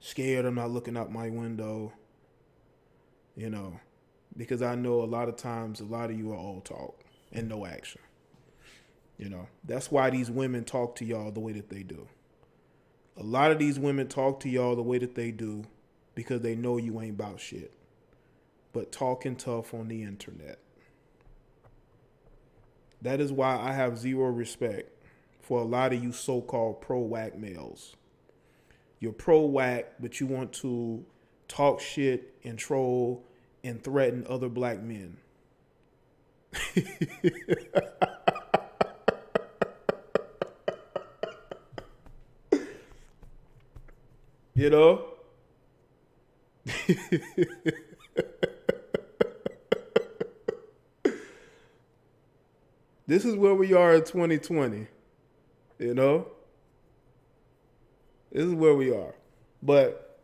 scared I'm not looking out my window, you know, because I know a lot of times a lot of you are all talk and no action. You know, that's why these women talk to y'all the way that they do. A lot of these women talk to y'all the way that they do because they know you ain't about shit. But talking tough on the internet. That is why I have zero respect for a lot of you so-called pro-whack males. You're pro-whack, but you want to talk shit and troll and threaten other black men. You know? This is where we are in 2020. You know? This is where we are. But,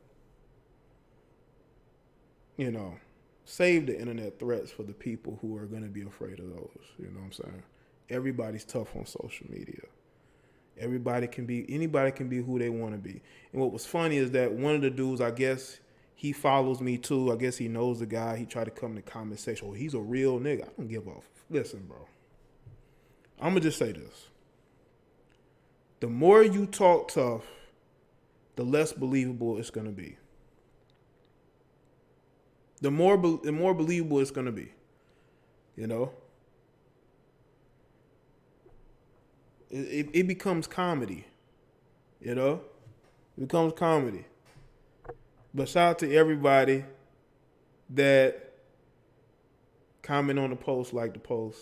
you know, save the internet threats for the people who are going to be afraid of those. You know what I'm saying? Everybody's tough on social media. Anybody can be who they want to be. And what was funny is that one of the dudes, I guess he follows me too. I guess he knows the guy. He tried to come in the comment section. Oh, he's a real nigga. I don't give a. Listen, bro. I'm going to just say this. The more you talk tough, the less believable it's going to be. The more believable it's going to be. You know? It becomes comedy. You know? It becomes comedy. But shout out to everybody that comment on the post, like the post.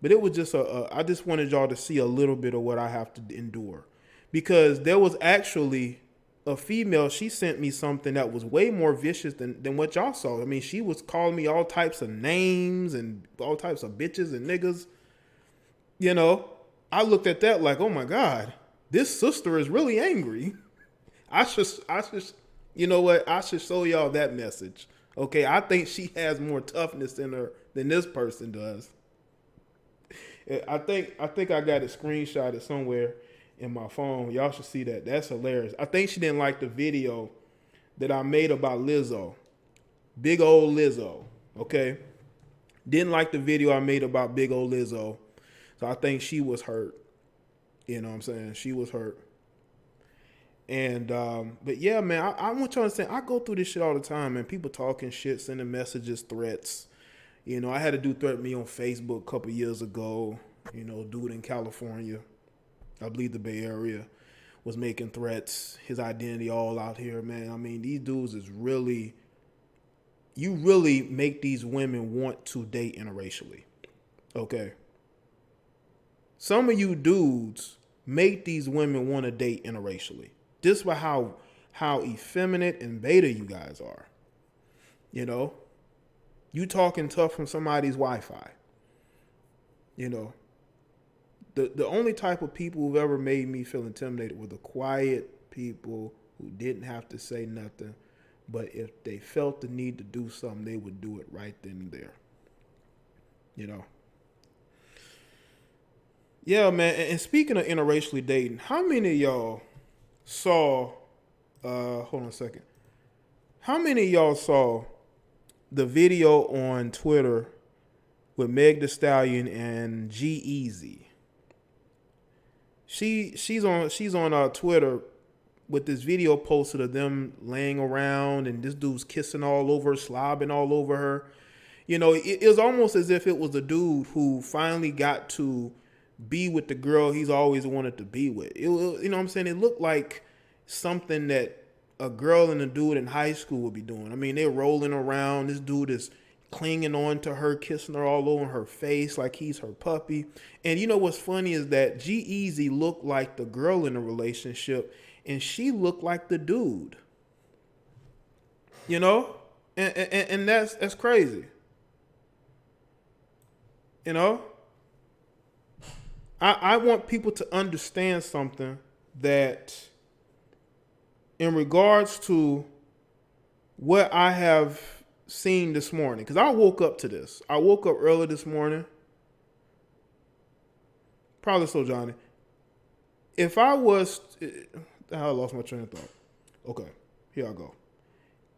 But it was just I just wanted y'all to see a little bit of what I have to endure. Because there was actually a female, she sent me something that was way more vicious than what y'all saw. I mean, she was calling me all types of names and all types of bitches and niggas. You know, I looked at that like, oh my God, this sister is really angry. I should, you know what? I should show y'all that message. Okay, I think she has more toughness in her than this person does. I think I got it screenshotted somewhere in my phone. Y'all should see that. That's hilarious. I think she didn't like the video that I made about Lizzo. Big old Lizzo. Okay? Didn't like the video I made about big old Lizzo. So I think she was hurt. You know what I'm saying? She was hurt. And, but yeah, man, I want y'all to understand, I go through this shit all the time, man. People talking shit, sending messages, threats. You know, I had a dude threaten me on Facebook a couple years ago. You know, dude in California, I believe the Bay Area, was making threats. His identity all out here, man. I mean, these dudes is really, you really make these women want to date interracially. Okay. Some of you dudes make these women want to date interracially. Just by how effeminate and beta you guys are. You know? You talking tough from somebody's Wi-Fi. You know? The only type of people who've ever made me feel intimidated were the quiet people who didn't have to say nothing. But if they felt the need to do something, they would do it right then and there. You know? Yeah, man. And speaking of interracially dating, how many of y'all saw, hold on a second. How many of y'all saw the video on Twitter with Meg Thee Stallion and G-Eazy? She's on Twitter with this video posted of them laying around and this dude's kissing all over her, slobbing all over her. You know, it was almost as if it was a dude who finally got to be with the girl he's always wanted to be with. You know what I'm saying? It looked like something that a girl and a dude in high school would be doing. I mean, they're rolling around. This dude is clinging on to her, kissing her all over her face like he's her puppy. And you know what's funny is that G-Eazy looked like the girl in the relationship and she looked like the dude. You know? And that's crazy. You know? I want people to understand something, that in regards to what I have seen this morning, because I woke up to this. I woke up early this morning. Probably so, Johnny. If I was, I lost my train of thought. Okay. Here I go.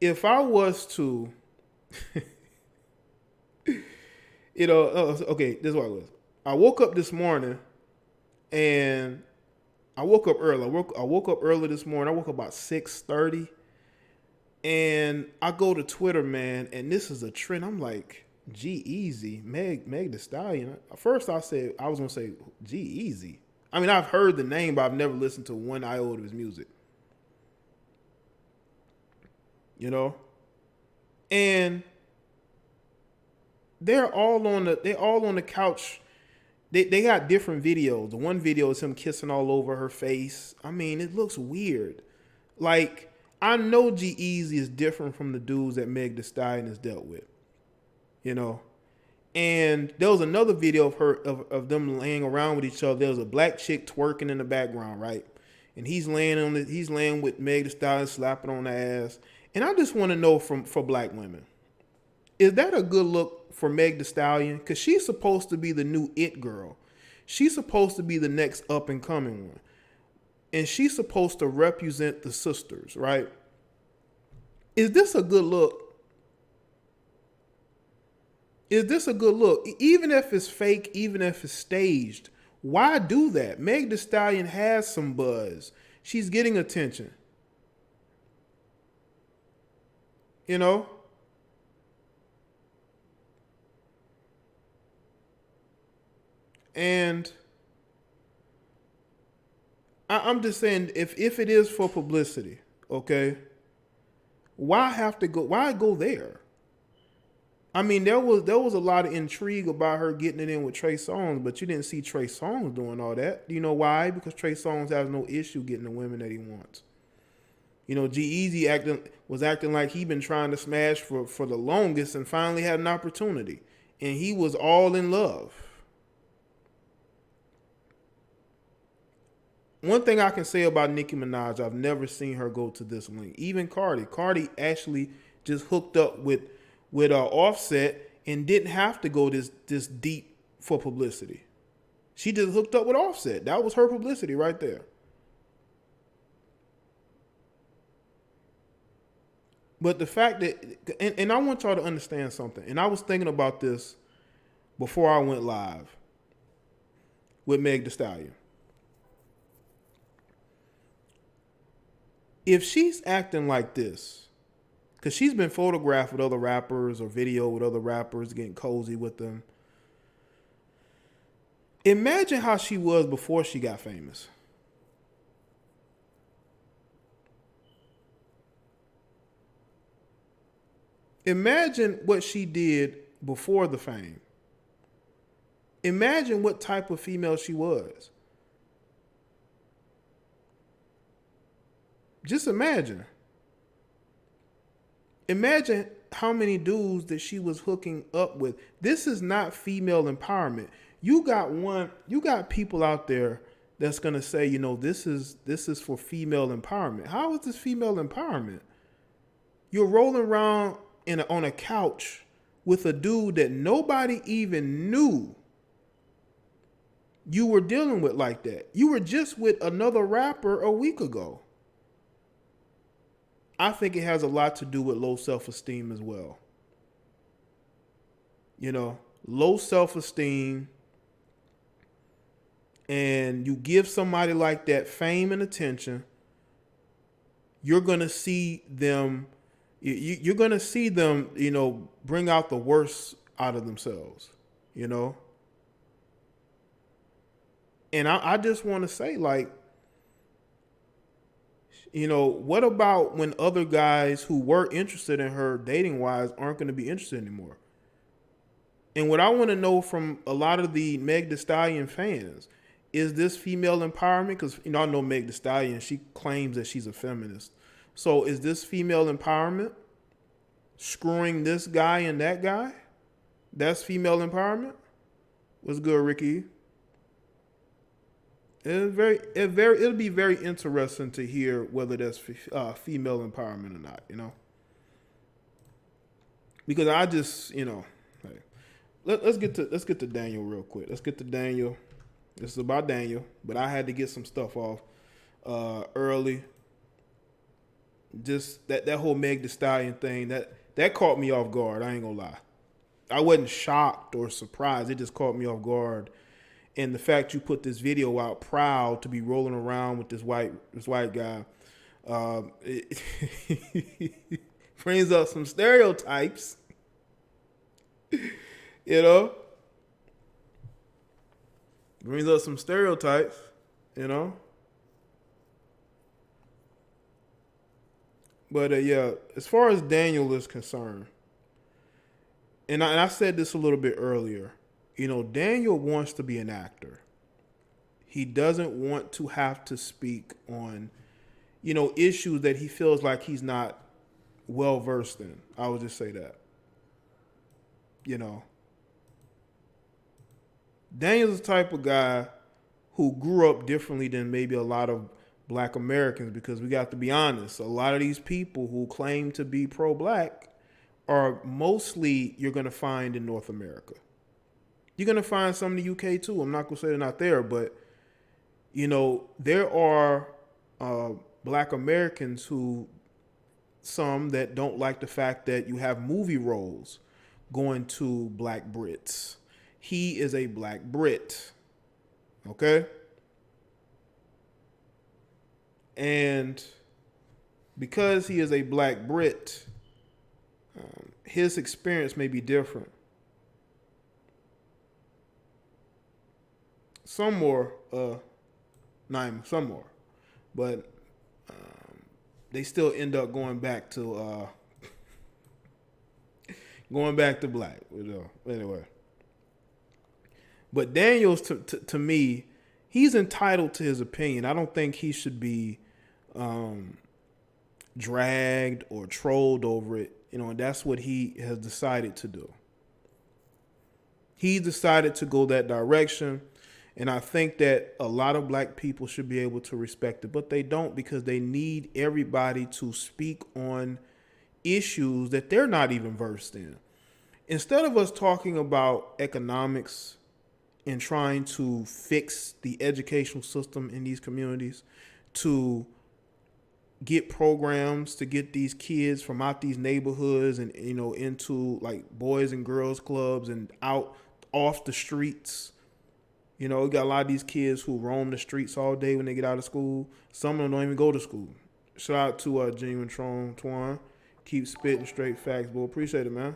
If I was to, okay, this is what it was. I woke up this morning and I woke up early. I woke up early this morning. I woke up about 6:30. And I go to Twitter, man, and this is a trend. I'm like, G-Eazy, Meg Thee Stallion. At first I was gonna say G-Eazy. I mean, I've heard the name, but I've never listened to one iota of his music. You know? And they're all on the couch. They got different videos. The one video is him kissing all over her face. I mean, it looks weird. Like, I know G-Eazy is different from the dudes that Meg Thee Stallion has dealt with, you know. And there was another video of them laying around with each other. There was a black chick twerking in the background, right? And he's laying with Meg Thee Stallion, slapping on the ass. And I just want to know for black women, is that a good look for Meg Thee Stallion? Because she's supposed to be the new it girl. She's supposed to be the next up and coming one. And she's supposed to represent the sisters, right? Is this a good look? Is this a good look? Even if it's fake, even if it's staged, why do that? Meg Thee Stallion has some buzz. She's getting attention. You know? And I'm just saying, if it is for publicity, okay, why go there? I mean, there was a lot of intrigue about her getting it in with Trey Songz, but you didn't see Trey Songz doing all that. Do you know why? Because Trey Songz has no issue getting the women that he wants. You know, G-Eazy was acting like he been trying to smash for the longest and finally had an opportunity. And he was all in love. One thing I can say about Nicki Minaj, I've never seen her go to this length. Even Cardi. Cardi actually just hooked up with Offset and didn't have to go this deep for publicity. She just hooked up with Offset. That was her publicity right there. But the fact that, and I want y'all to understand something, and I was thinking about this before I went live with Meg Thee Stallion. If she's acting like this, because she's been photographed with other rappers or video with other rappers, getting cozy with them. Imagine how she was before she got famous. Imagine what she did before the fame. Imagine what type of female she was. Just imagine. Imagine how many dudes that she was hooking up with. This is not female empowerment. You got people out there that's gonna say, you know, this is for female empowerment. How is this female empowerment? You're rolling around on a couch with a dude that nobody even knew you were dealing with like that. You were just with another rapper a week ago. I think it has a lot to do with low self-esteem as well. You know, low self-esteem, and you give somebody like that fame and attention, you're going to see them, you're going to see them, you know, bring out the worst out of themselves, you know? And I just want to say, like, you know, what about when other guys who were interested in her dating-wise aren't going to be interested anymore? And what I want to know from a lot of the Meg Thee Stallion fans, is this female empowerment? Because, you know, I know Meg Thee Stallion, she claims that she's a feminist. So is this female empowerment? Screwing this guy and that guy? That's female empowerment? What's good, Ricky? It'll be very interesting to hear whether that's female empowerment or not, you know? Because I just, you know, hey, let's get to Daniel real quick. Let's get to Daniel. This is about Daniel, but I had to get some stuff off early. just that whole Meg Thee Stallion thing, that caught me off guard. I ain't gonna lie. I wasn't shocked or surprised. It just caught me off guard. And the fact you put this video out proud to be rolling around with this white guy, it brings up some stereotypes. You know? Brings up some stereotypes, you know? But yeah, as far as Daniel is concerned, and I said this a little bit earlier, you know, Daniel wants to be an actor. He doesn't want to have to speak on, you know, issues that he feels like he's not well versed in. I would just say that. You know, Daniel's the type of guy who grew up differently than maybe a lot of black Americans, because we got to be honest, a lot of these people who claim to be pro-black are mostly you're going to find in North America. You're going to find some in the UK too. I'm not going to say they're not there, but, you know, there are black Americans some that don't like the fact that you have movie roles going to black Brits. He is a black Brit. Okay? And because he is a black Brit, his experience may be different. Some more, but they still end up going back to black. Anyway, but Daniels, to me, he's entitled to his opinion. I don't think he should be dragged or trolled over it. You know, and that's what he has decided to do. He decided to go that direction. And I think that a lot of black people should be able to respect it, but they don't, because they need everybody to speak on issues that they're not even versed in. Instead of us talking about economics and trying to fix the educational system in these communities, to get programs to get these kids from out these neighborhoods and, you know, into like boys and girls clubs and out off the streets. You know, we got a lot of these kids who roam the streets all day when they get out of school. Some of them don't even go to school. Shout out to Genuine Twan. Keep spitting straight facts, boy. Appreciate it, man.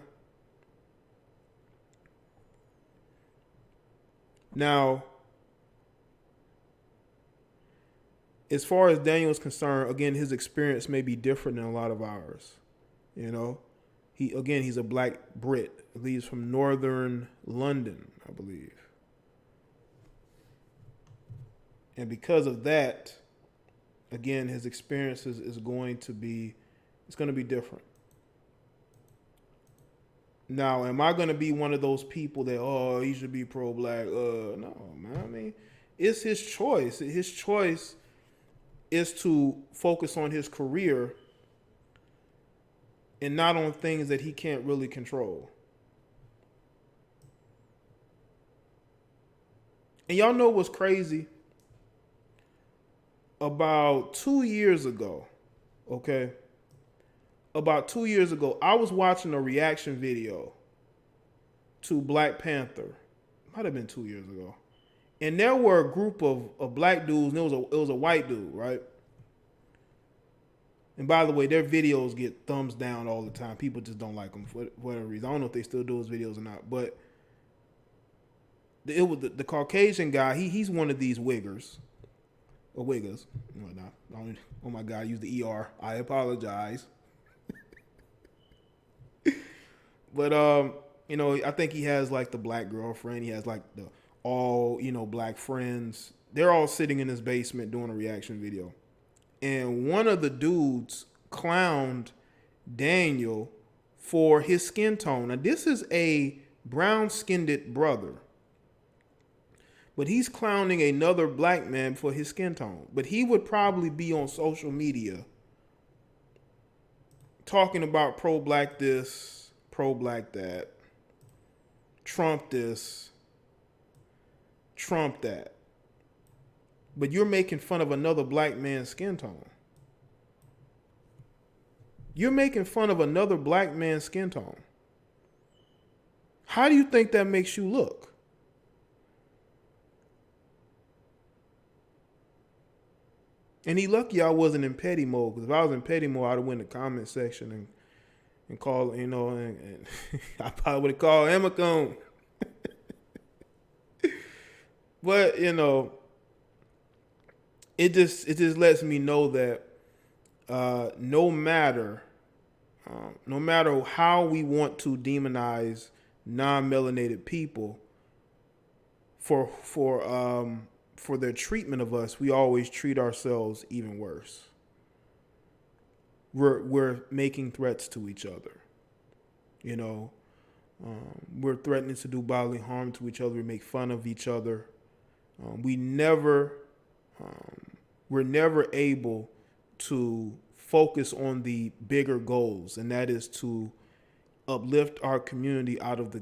Now, as far as Daniel is concerned, again, his experience may be different than a lot of ours. You know, he's a black Brit. I believe he's from northern London, I believe. And because of that, again, his experience is going to be different. Now, am I going to be one of those people that, he should be pro-black? No, man. I mean, it's his choice. His choice is to focus on his career and not on things that he can't really control. And y'all know what's crazy? About 2 years ago, I was watching a reaction video to Black Panther. Might have been 2 years ago. And there were a group of black dudes, and it was a white dude, right? And by the way, their videos get thumbs down all the time. People just don't like them for whatever reason. I don't know if they still do those videos or not. But it was the Caucasian guy. He's one of these wiggers. Or wiggers. Oh my God, I used the ER. I apologize. But you know, I think he has like the black girlfriend. He has like the all, you know, black friends. They're all sitting in his basement doing a reaction video. And one of the dudes clowned Daniel for his skin tone. Now, this is a brown-skinned brother. But he's clowning another black man for his skin tone. But he would probably be on social media talking about pro-black this, pro-black that, Trump this, Trump that. But you're making fun of another black man's skin tone. You're making fun of another black man's skin tone. How do you think that makes you look? And he lucky I wasn't in petty mode, because if I was in petty mode, I'd have went in the comment section and called, and I probably would have called Amazon. But, it just lets me know that no matter how we want to demonize non-melanated people for their treatment of us, we always treat ourselves even worse. We're making threats to each other. We're threatening to do bodily harm to each other. We make fun of each other. We're never able to focus on the bigger goals, and that is to uplift our community out of the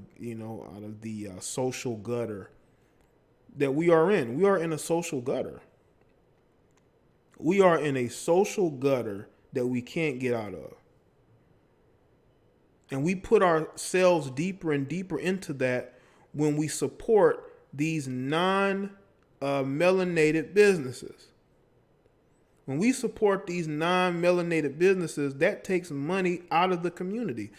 social gutter that we are in. We are in a social gutter. We are in a social gutter that we can't get out of. And we put ourselves deeper and deeper into that when we support these non-melanated businesses. When we support these non-melanated businesses, that takes money out of the community.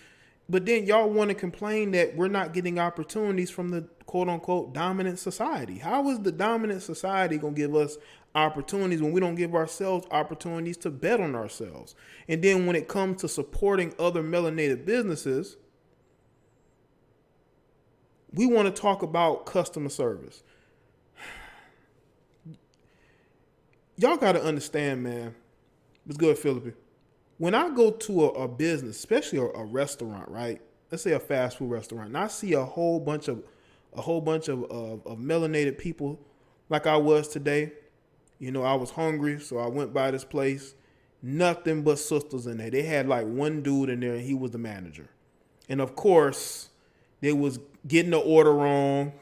But then y'all want to complain that we're not getting opportunities from the quote-unquote dominant society. How is the dominant society going to give us opportunities when we don't give ourselves opportunities to bet on ourselves? And then when it comes to supporting other melanated businesses, we want to talk about customer service. Y'all got to understand, man. It's good, Philippi. When I go to a business, especially a restaurant, right? Let's say a fast food restaurant, and I see a whole bunch of melanated people like I was today. I was hungry, so I went by this place. Nothing but sisters in there. They had like one dude in there, and he was the manager. And of course, they was getting the order wrong.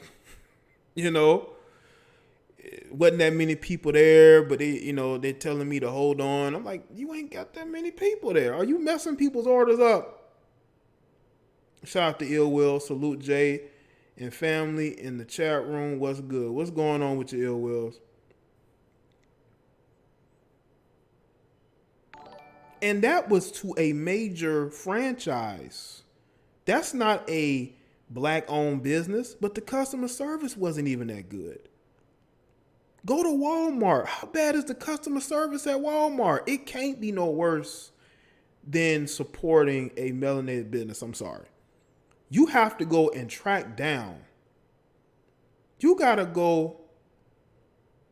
Wasn't that many people there, but they're telling me to hold on. I'm like, you ain't got that many people there. Are you messing people's orders up? Shout out to Ill Will. Salute Jaye and family in the chat room. What's good? What's going on with your Ill Wills? And that was to a major franchise. That's not a black-owned business, but the customer service wasn't even that good. Go to Walmart. How bad is the customer service at Walmart? It can't be no worse than supporting a melanated business. I'm sorry. You have to go and track down. You got to go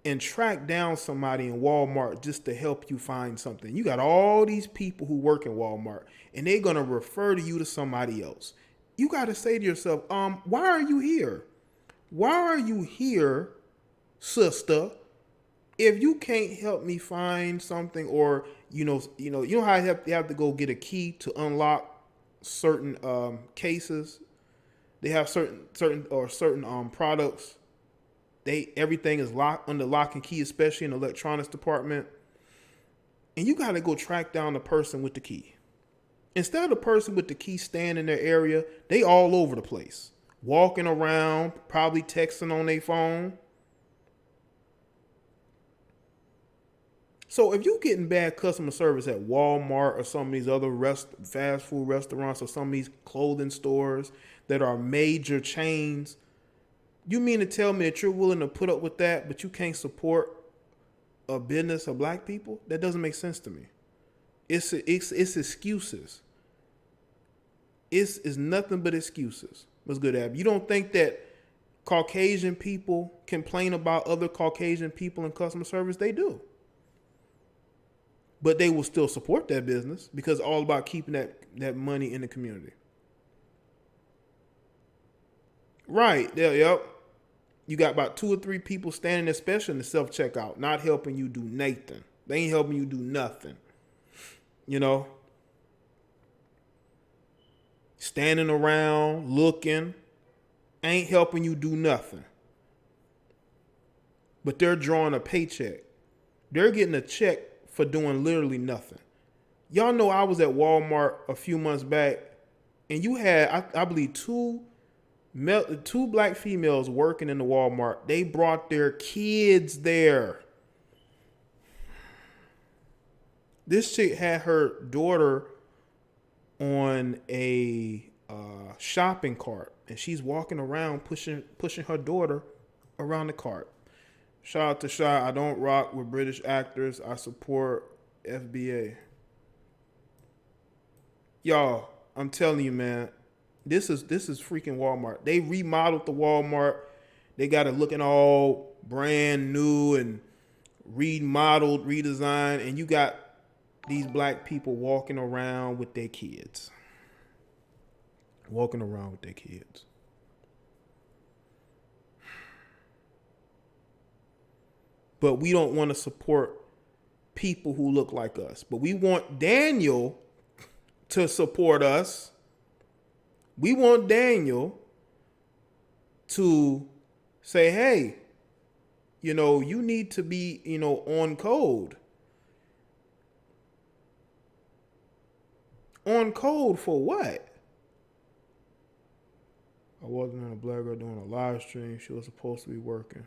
and track down somebody in Walmart just to help you find something. You got all these people who work in Walmart, and they're going to refer to you to somebody else. You got to say to yourself, why are you here? Why are you here, sister, if you can't help me find something? Or you know how you have to go get a key to unlock certain cases. They have certain products. Everything is locked under lock and key, especially in the electronics department. And you got to go track down the person with the key. Instead of the person with the key staying in their area, they all over the place, walking around, probably texting on their phone. So if you're getting bad customer service at Walmart or some of these other fast food restaurants or some of these clothing stores that are major chains, you mean to tell me that you're willing to put up with that, but you can't support a business of black people? That doesn't make sense to me. It's excuses. It's nothing but excuses. What's good, Ab? You don't think that Caucasian people complain about other Caucasian people in customer service? They do. But they will still support that business because it's all about keeping that money in the community. Right. There, yep. You got about 2 or 3 people standing there, especially in the self-checkout, not helping you do nothing. They ain't helping you do nothing. Standing around, looking, ain't helping you do nothing. But they're drawing a paycheck. They're getting a check for doing literally nothing. Y'all know I was at Walmart a few months back, and you had, I believe, two black females working in the Walmart. They brought their kids there. This chick had her daughter on a shopping cart, and she's walking around pushing her daughter around the cart. Shout out to Shy. I don't rock with British actors. I support FBA. Y'all, I'm telling you, man, this is freaking Walmart. They remodeled the Walmart. They got it looking all brand new and remodeled, redesigned, and you got these black people walking around with their kids. But we don't want to support people who look like us. But we want Daniel to support us. We want Daniel to say, hey, you need to be, on code. On code for what? I wasn't on a black girl doing a live stream. She was supposed to be working.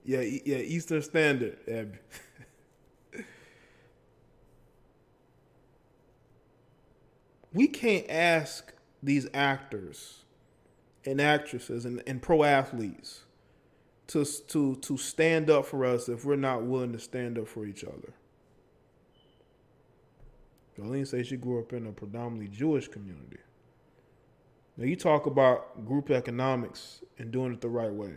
Yeah, Eastern Standard, Abby. We can't ask these actors and actresses and pro athletes to stand up for us if we're not willing to stand up for each other. Jolene says she grew up in a predominantly Jewish community. Now you talk about group economics and doing it the right way.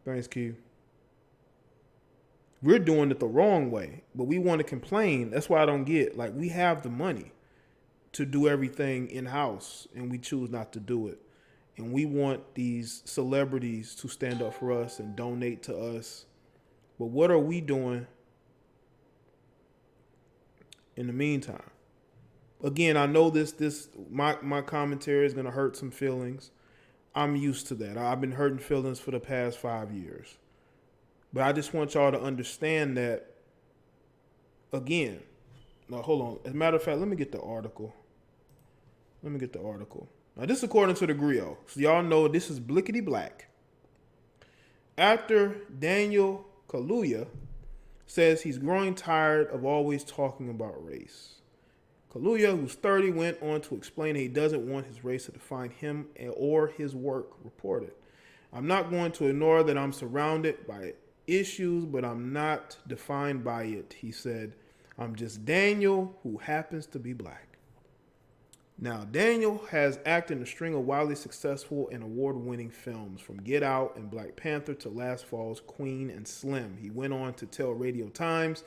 Thanks, Keith. We're doing it the wrong way, but we want to complain. That's why I don't get, we have the money to do everything in-house, and we choose not to do it. And we want these celebrities to stand up for us and donate to us. But what are we doing in the meantime? Again, I know my commentary is going to hurt some feelings. I'm used to that. I've been hurting feelings for the past 5 years. But I just want y'all to understand that, again, now hold on. As a matter of fact, let me get the article. Now, this is according to the Griot. So y'all know this is Blickety Black. Actor Daniel Kaluuya says he's growing tired of always talking about race. Kaluuya, who's 30, went on to explain that he doesn't want his race to define him or his work, reported. I'm not going to ignore that I'm surrounded by issues, but I'm not defined by it, he said. I'm just Daniel, who happens to be black. Now, Daniel has acted in a string of wildly successful and award-winning films, from Get Out and Black Panther to last fall's Queen and Slim. He went on to tell Radio Times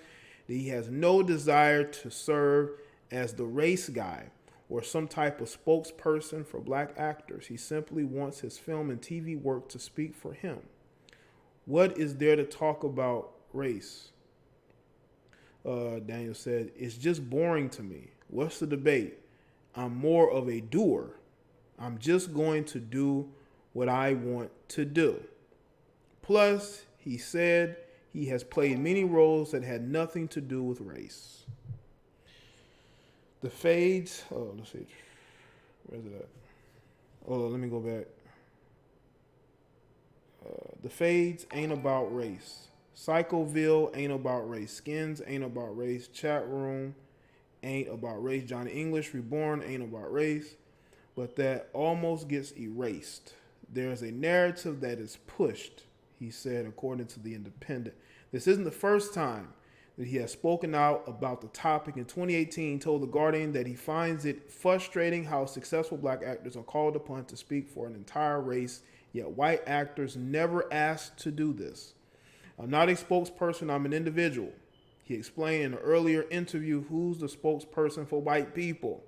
that he has no desire to serve as the race guy or some type of spokesperson for black actors. He simply wants his film and TV work to speak for him. What is there to talk about race? Daniel said, it's just boring to me. What's the debate? I'm more of a doer. I'm just going to do what I want to do. Plus, he said he has played many roles that had nothing to do with race. The fades, let's see. Where's it at? Let me go back. The fades ain't about race. Psychoville ain't about race. Skins ain't about race. Chat room ain't about race. Johnny English Reborn ain't about race. But that almost gets erased. There's a narrative that is pushed, he said, according to The Independent. This isn't the first time that he has spoken out about the topic. In 2018, he told The Guardian that he finds it frustrating how successful black actors are called upon to speak for an entire race, yet white actors never asked to do this. I'm not a spokesperson, I'm an individual. He explained in an earlier interview who's the spokesperson for white people.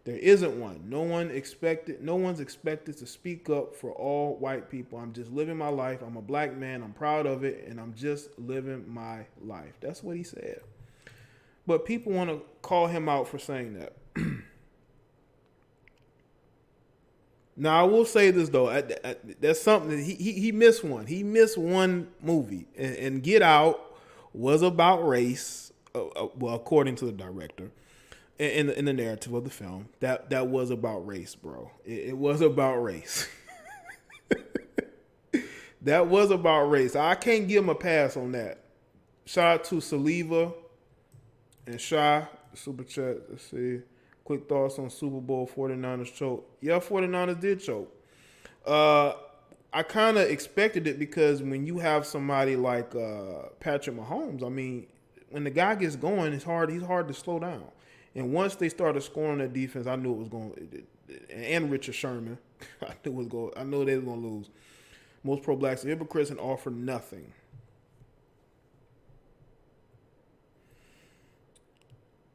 There isn't one. No one's expected to speak up for all white people. I'm just living my life. I'm a black man. I'm proud of it, and I'm just living my life. That's what he said. But people want to call him out for saying that. Now, I will say this, though. That's something that he missed one. He missed one movie. And Get Out was about race. Well, according to the director, in the narrative of the film, that was about race, bro. It was about race. That was about race. I can't give him a pass on that. Shout out to Saliva and Shy, super chat. Let's see. Quick thoughts on Super Bowl 49ers choke. Yeah, 49ers did choke. I kind of expected it because when you have somebody like Patrick Mahomes, I mean, when the guy gets going, he's hard to slow down. And once they started scoring that defense, I knew it was going. And Richard Sherman, I knew they were going to lose. Most pro-blacks are hypocrites and offer nothing.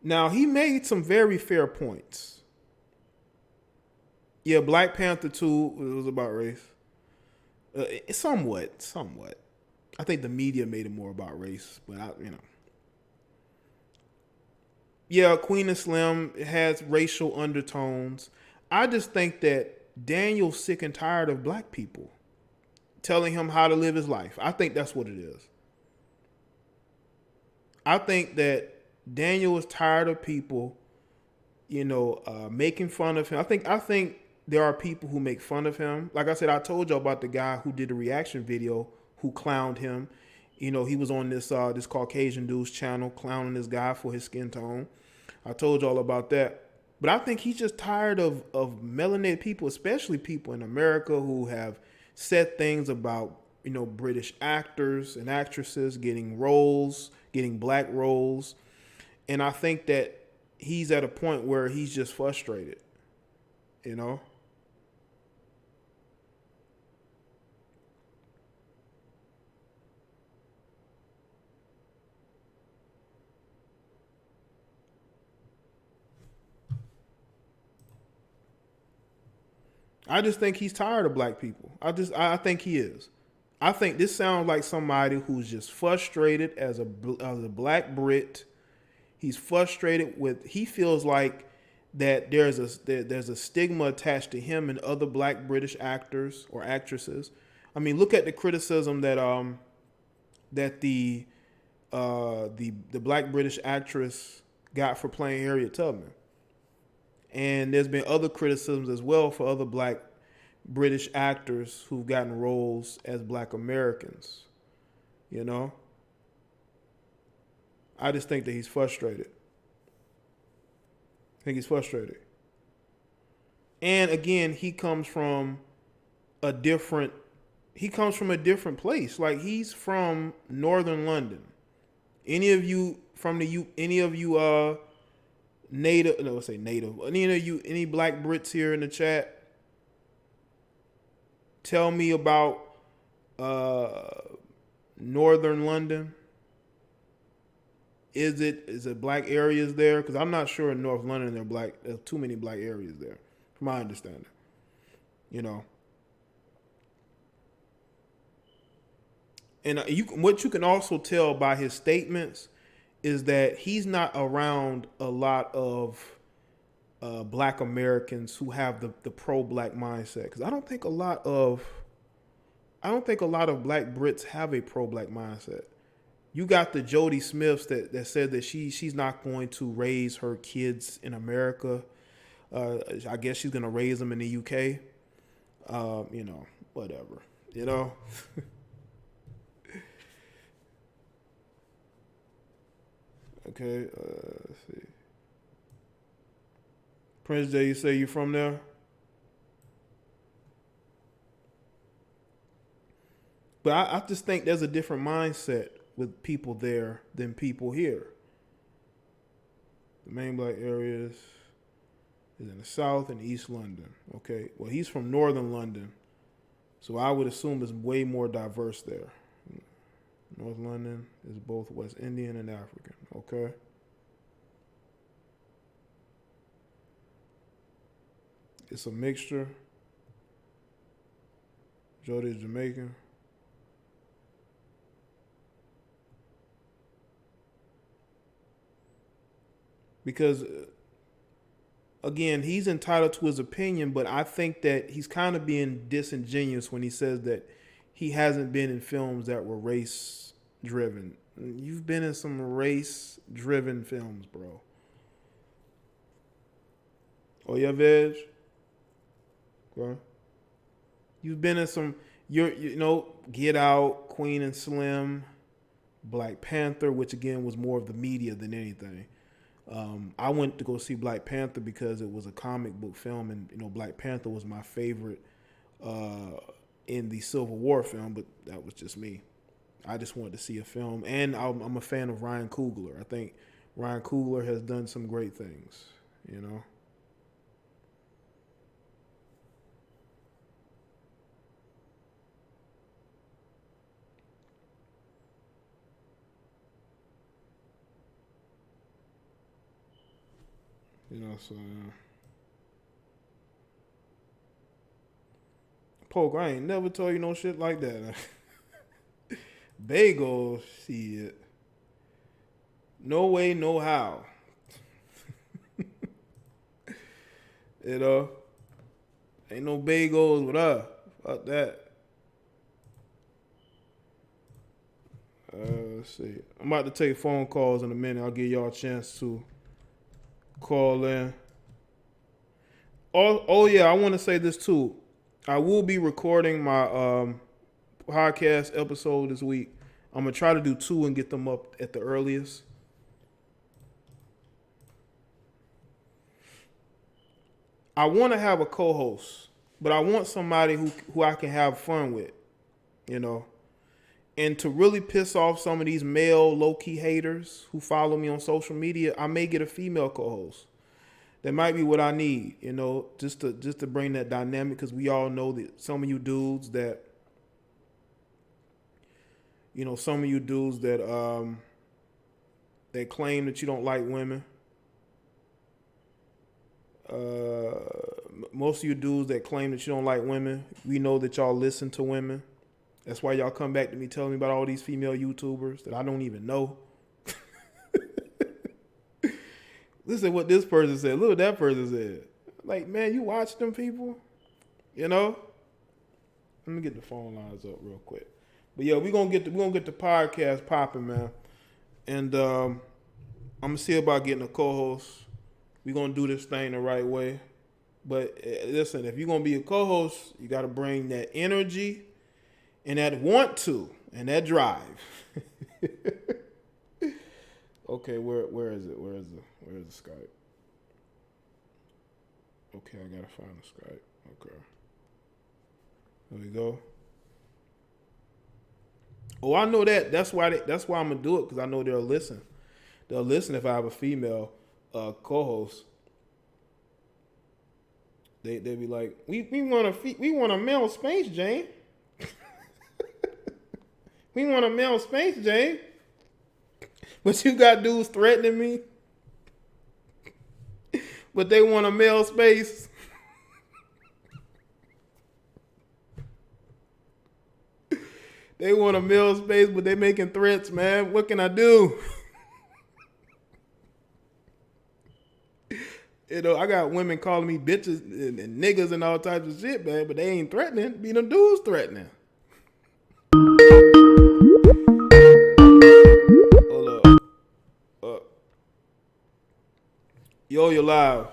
Now, he made some very fair points. Yeah, Black Panther 2, it was about race. Somewhat. I think the media made it more about race, but Yeah, Queen and Slim has racial undertones. I just think that Daniel's sick and tired of black people telling him how to live his life. I think that's what it is. I think that Daniel is tired of people, making fun of him. I think there are people who make fun of him. Like I said, I told y'all about the guy who did the reaction video who clowned him. He was on this Caucasian dude's channel clowning this guy for his skin tone. I told y'all about that. But I think he's just tired of melanated people, especially people in America who have said things about, British actors and actresses getting black roles. And I think that he's at a point where he's just frustrated, I just think he's tired of black people. I think he is. I think this sounds like somebody who's just frustrated as a black Brit. He's frustrated he feels like that there's a stigma attached to him and other black British actors or actresses. I mean, look at the criticism that the black British actress got for playing Harriet Tubman. And there's been other criticisms as well for other black British actors who've gotten roles as black Americans. I just think that he's frustrated. I think he's frustrated. And again, he comes from a different place. Like, he's from Northern London. Any of you native, no, let's say native. Any black Brits here in the chat, tell me about Northern London. Is it black areas there? Because I'm not sure in North London there's too many black areas there, from my understanding. And what you can also tell by his statements is that he's not around a lot of black Americans who have the pro-black mindset. Because I don't think a lot of black Brits have a pro-black mindset. You got the Jody Smiths that said that she's not going to raise her kids in America. I guess she's going to raise them in the UK. Whatever. Okay, let's see. Prince J, you say you from there? But I just think there's a different mindset with people there than people here. The main black areas is in the South and East London. Okay, well, he's from Northern London, so I would assume it's way more diverse there. North London is both West Indian and African. Okay. It's a mixture. Jody is Jamaican. Because, again, he's entitled to his opinion, but I think that he's kind of being disingenuous when he says that he hasn't been in films that were race driven. You've been in some race driven films, bro. Oh yeah, Veg. Okay. You've been in some. You know, Get Out, Queen and Slim, Black Panther, which again was more of the media than anything. I went to go see Black Panther because it was a comic book film, and Black Panther was my favorite in the Civil War film. But that was just me. I just wanted to see a film, and I'm a fan of Ryan Coogler. I think Ryan Coogler has done some great things. So Poke, I ain't never told you no shit like that. Bagel, shit. No way, no how. Ain't no bagels with us. Fuck that. Let's see. I'm about to take phone calls in a minute. I'll give y'all a chance to call in. Oh yeah, I want to say this too. I will be recording my podcast episode this week. I'm gonna try to do 2 and get them up at the earliest. I want to have a co-host, but I want somebody who I can have fun with, And to really piss off some of these male low-key haters who follow me on social media, I may get a female co-host. That might be what I need, just to bring that dynamic, because we all know that some of you dudes that that claim that you don't like women. Most of you dudes that claim that you don't like women, we know that y'all listen to women. That's why y'all come back to me telling me about all these female YouTubers that I don't even know. Listen to what this person said. Look what that person said. Like, man, you watch them people? Let me get the phone lines up real quick. But yeah, we're gonna get the podcast popping, man. And I'm gonna see about getting a co-host. We're gonna do this thing the right way. But listen, if you're gonna be a co-host, you gotta bring that energy and that want to and that drive. Okay, where is it? Where is the Skype? Okay, I gotta find the Skype. Okay. There we go. Oh, I know that. That's why I'm gonna do it, because I know they'll listen. They'll listen if I have a female co-host. They be like, we want a male space, Jane. We want a male space, Jane. But you got dudes threatening me. But they want a male space. They want a male space, but they making threats, man. What can I do? I got women calling me bitches and niggas and all types of shit, man. But they ain't threatening. Be them dudes threatening. Hold up. Yo, you're live.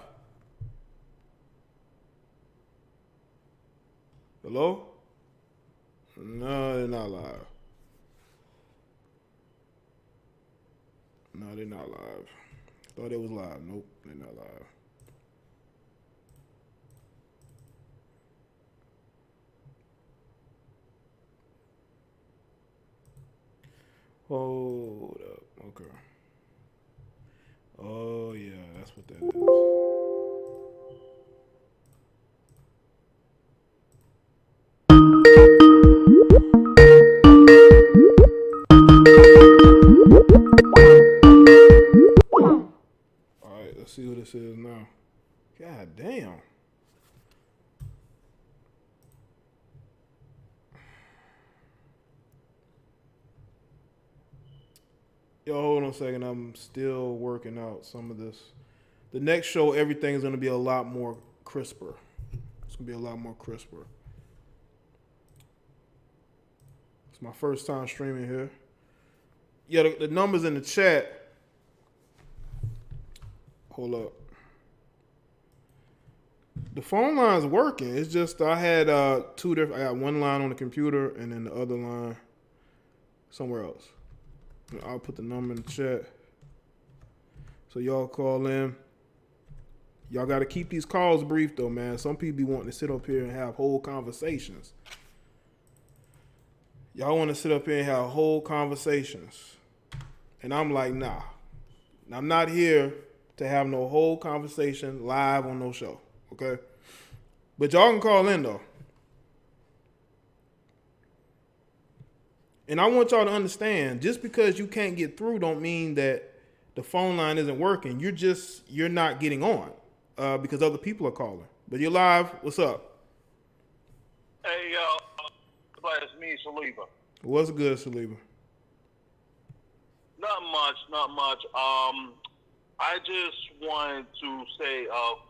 Hello? No, they're not live. No, they're not live. Thought it was live. Nope, they're not live. Hold up. Okay. Oh, yeah, that's what that is. All right, let's see who this is now. God damn. Yo, hold on a second. I'm still working out some of this. The next show, everything's going to be a lot more crisper. It's going to be a lot more crisper. It's my first time streaming here. Yeah, the numbers in the chat. Hold up. The phone line's working. It's just I had two different. I got one line on the computer and then the other line somewhere else. I'll put the number in the chat. So y'all call in. Y'all got to keep these calls brief though, man. Some people be wanting to sit up here and have whole conversations. Y'all want to sit up here and have whole conversations. And I'm like, nah. I'm not here to have no whole conversation live on no show. Okay? But y'all can call in though. And I want y'all to understand, just because you can't get through don't mean that the phone line isn't working. You're not getting on because other people are calling. But you're live. What's up? Hey, it's me, Saliba. What's good, Saliba? Not much. I just wanted to say,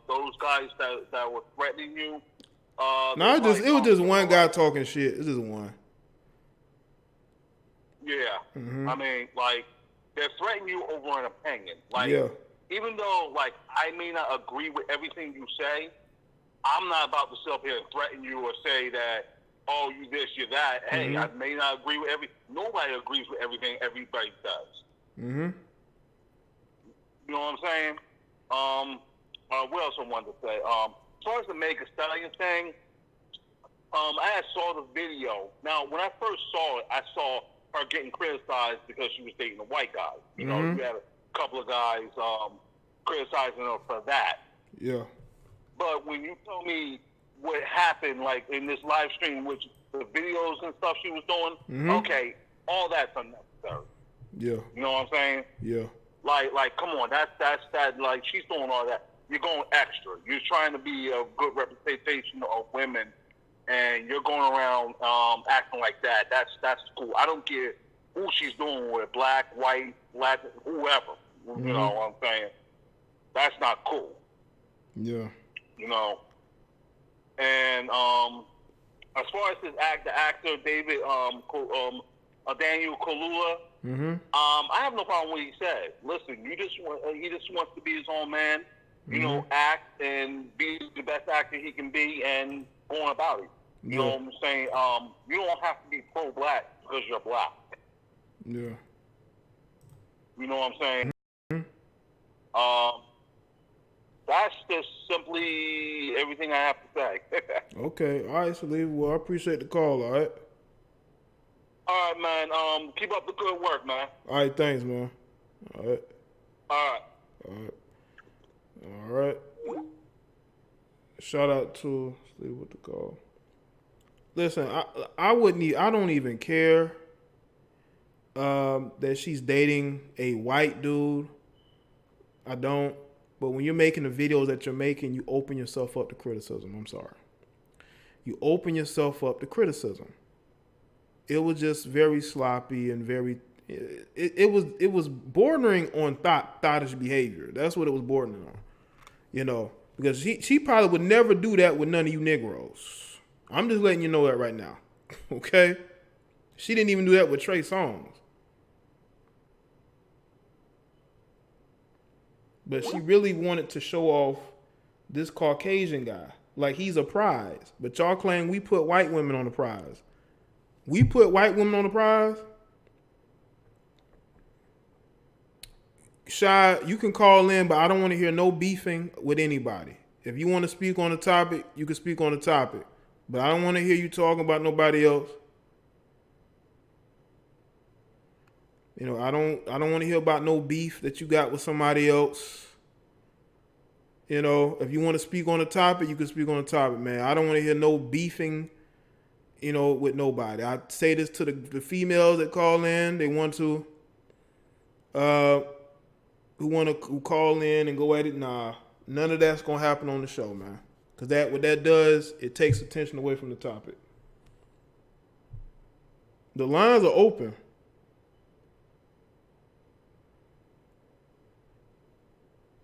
those guys that were threatening you. No, it was just one guy talking shit. It's just one. Yeah. Mm-hmm. I mean, like, they're threatening you over an opinion. Like, yeah. Even though, like, I may not agree with everything you say, I'm not about to sit up here and threaten you or say that, oh, you this, you that. Hey, I may not agree with nobody agrees with everything everybody does. Mm-hmm. You know what I'm saying? What else I wanted to say? As far as the Meg Thee Stallion thing, I had saw the video. Now, when I first saw it, I saw her getting criticized because she was dating a white guy. You know, you had a couple of guys criticizing her for that. Yeah. But when you told me what happened, like in this live stream, which the videos and stuff she was doing, okay, all that's unnecessary. Yeah. You know what I'm saying? Yeah. Like, come on, that's like she's doing all that. You're going extra. You're trying to be a good representation of women, and you're going around acting like that. That's cool. I don't care who she's doing with, black, white, Latin, whoever. You know what I'm saying? That's not cool. Yeah. You know. And as far as the actor David Daniel Kaluuya, I have no problem with what he said. Listen, he just wants to be his own man, you know, act and be the best actor he can be and go on about it. You know what I'm saying? You don't have to be pro-black because you're black. Yeah. You know what I'm saying? That's just simply everything I have to say. Okay. All right, Saliba. Well, I appreciate the call, all right? All right, man. Keep up the good work, man. All right, thanks, man. All right. All right. All right. All right. Shout out to Steve with the call. Listen, I don't even care that she's dating a white dude. I don't. But when you're making the videos that you're making, you open yourself up to criticism. I'm sorry. You open yourself up to criticism. It was just very sloppy and very. It was bordering on thottish behavior. That's what it was bordering on. You know, because she probably would never do that with none of you Negroes. I'm just letting you know that right now. Okay? She didn't even do that with Trey Songz. But she really wanted to show off this Caucasian guy. Like he's a prize. But y'all claim we put white women on the prize. We put white women on the prize? Shy, you can call in, but I don't want to hear no beefing with anybody. If you want to speak on the topic, you can speak on the topic. But I don't want to hear you talking about nobody else. You know, I don't want to hear about no beef that you got with somebody else. You know, if you want to speak on the topic, you can speak on the topic, man. I don't want to hear no beefing, you know, with nobody. I say this to the females that call in. They want to, who call in and go at it. Nah, none of that's gonna happen on the show, man. Because what that does, it takes attention away from the topic. The lines are open.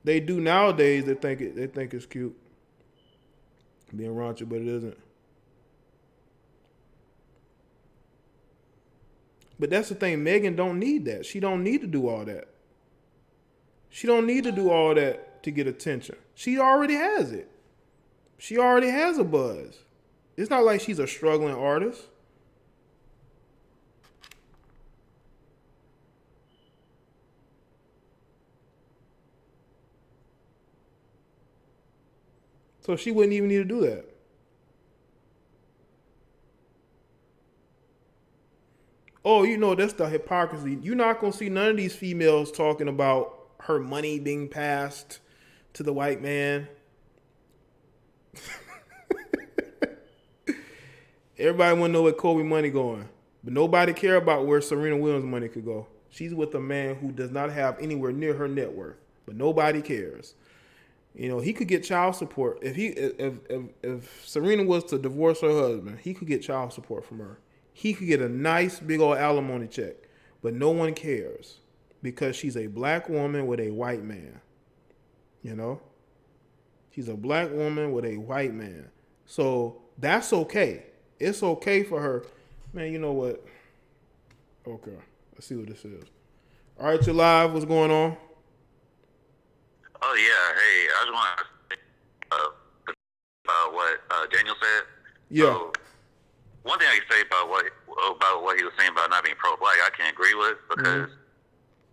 They do nowadays. They think it's cute being raunchy, but it isn't. But that's the thing. Megan don't need that. She don't need to do all that. She don't need to do all that to get attention. She already has it. She already has a buzz. It's not like she's a struggling artist. So she wouldn't even need to do that. Oh, you know, that's the hypocrisy. You're not going to see none of these females talking about her money being passed to the white man. Everybody want to know where Kobe money going. But nobody care about where Serena Williams' money could go. She's with a man who does not have anywhere near her net worth. But nobody cares. You know, he could get child support. If Serena was to divorce her husband, he could get child support from her. He could get a nice big old alimony check. But no one cares. Because she's a black woman with a white man. You know? She's a black woman with a white man. So that's okay. It's okay for her. Man, you know what? Okay. Let's see what this is. All right, you're live. What's going on? Oh, yeah. Hey, I just want to say about what Daniel said. Yeah. So, one thing I can say about what he was saying about not being pro-black, I can't agree with, because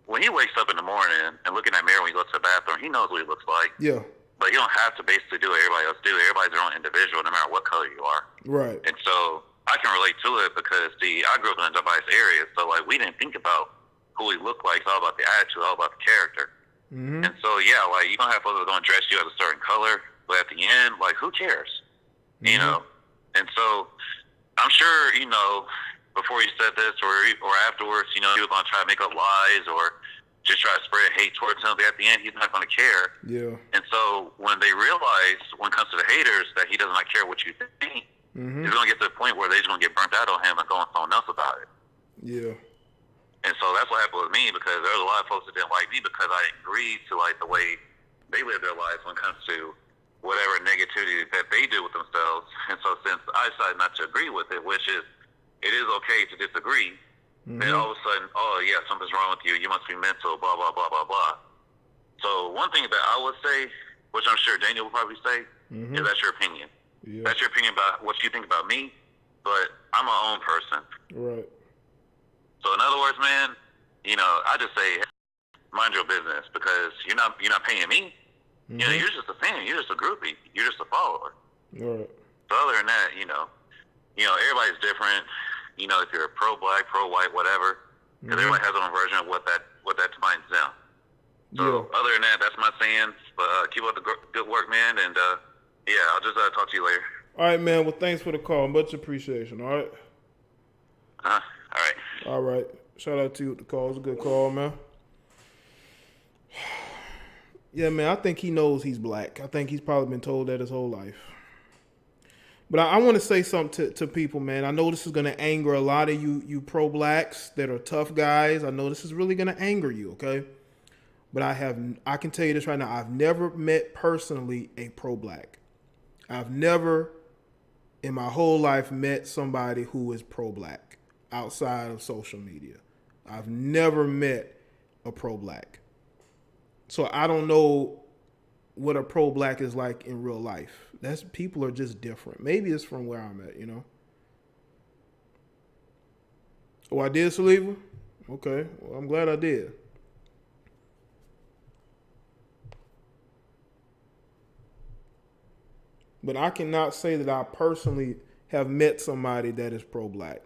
when he wakes up in the morning and looking in that mirror when he goes to the bathroom, he knows what he looks like. Yeah. But you don't have to basically do what everybody else do. Everybody's their own individual, no matter what color you are. Right. And so I can relate to it because, I grew up in a biased area, so like we didn't think about who he looked like. It's all about the attitude, all about the character. Mm-hmm. And so, yeah, like you don't have folks that are going to dress you as a certain color, but at the end, like who cares? Mm-hmm. You know? And so I'm sure, you know, before he said this or afterwards, you know, he was going to try to make up lies or just try to spread hate towards him, but at the end, he's not going to care. Yeah. And so when they realize, when it comes to the haters, that he does not care what you think, it's going to get to the point where they're just going to get burnt out on him and go on someone else about it. Yeah. And so that's what happened with me, because there was a lot of folks that didn't like me because I didn't agree to like the way they live their lives when it comes to whatever negativity that they do with themselves. And so since I decided not to agree with it, which is, it is okay to disagree, then all of a sudden, oh yeah, something's wrong with you. You must be mental, blah, blah, blah, blah, blah. So one thing that I would say, which I'm sure Daniel will probably say, is that's your opinion. Yeah. That's your opinion about what you think about me, but I'm my own person. Right. So in other words, man, you know, I just say, mind your business, because you're not paying me. You know, you're just a fan. You're just a groupie. You're just a follower. Right. So other than that, you know, everybody's different. You know, if you're pro-black, pro-white, whatever, because everybody has their own version of what that defines them. So other than that, that's my saying. But keep up the good work, man. And yeah, I'll just talk to you later. All right, man. Well, thanks for the call. Much appreciation. All right. All right. All right. Shout out to you with the call. It was a good call, man. Yeah, man. I think he knows he's black. I think he's probably been told that his whole life. But I want to say something to people, man. I know this is going to anger a lot of you pro-blacks that are tough guys. I know this is really going to anger you, okay? But I can tell you this right now. I've never met personally a pro-black. I've never in my whole life met somebody who is pro-black outside of social media. I've never met a pro-black. So I don't know what a pro-black is like in real life. People are just different. Maybe it's from where I'm at, you know. Oh, I did, Saliva? Okay. Well, I'm glad I did. But I cannot say that I personally have met somebody that is pro-black.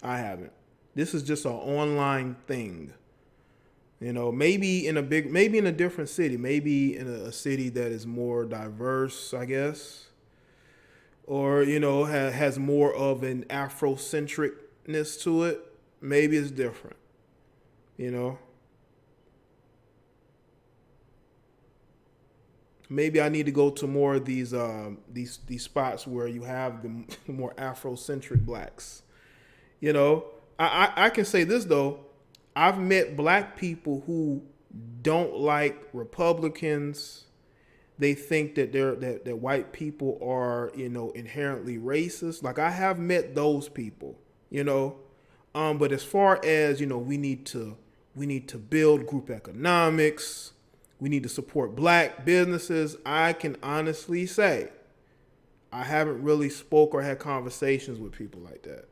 I haven't. This is just an online thing. You know, maybe in a different city, maybe in a city that is more diverse, I guess, or, you know, has more of an Afrocentricness to it. Maybe it's different, you know. Maybe I need to go to more of these spots where you have the more Afrocentric blacks. You know, I can say this though. I've met black people who don't like Republicans. They think that that white people are, you know, inherently racist. Like I have met those people, you know. But as far as, we need to build group economics. We need to support black businesses. I can honestly say I haven't really spoke or had conversations with people like that.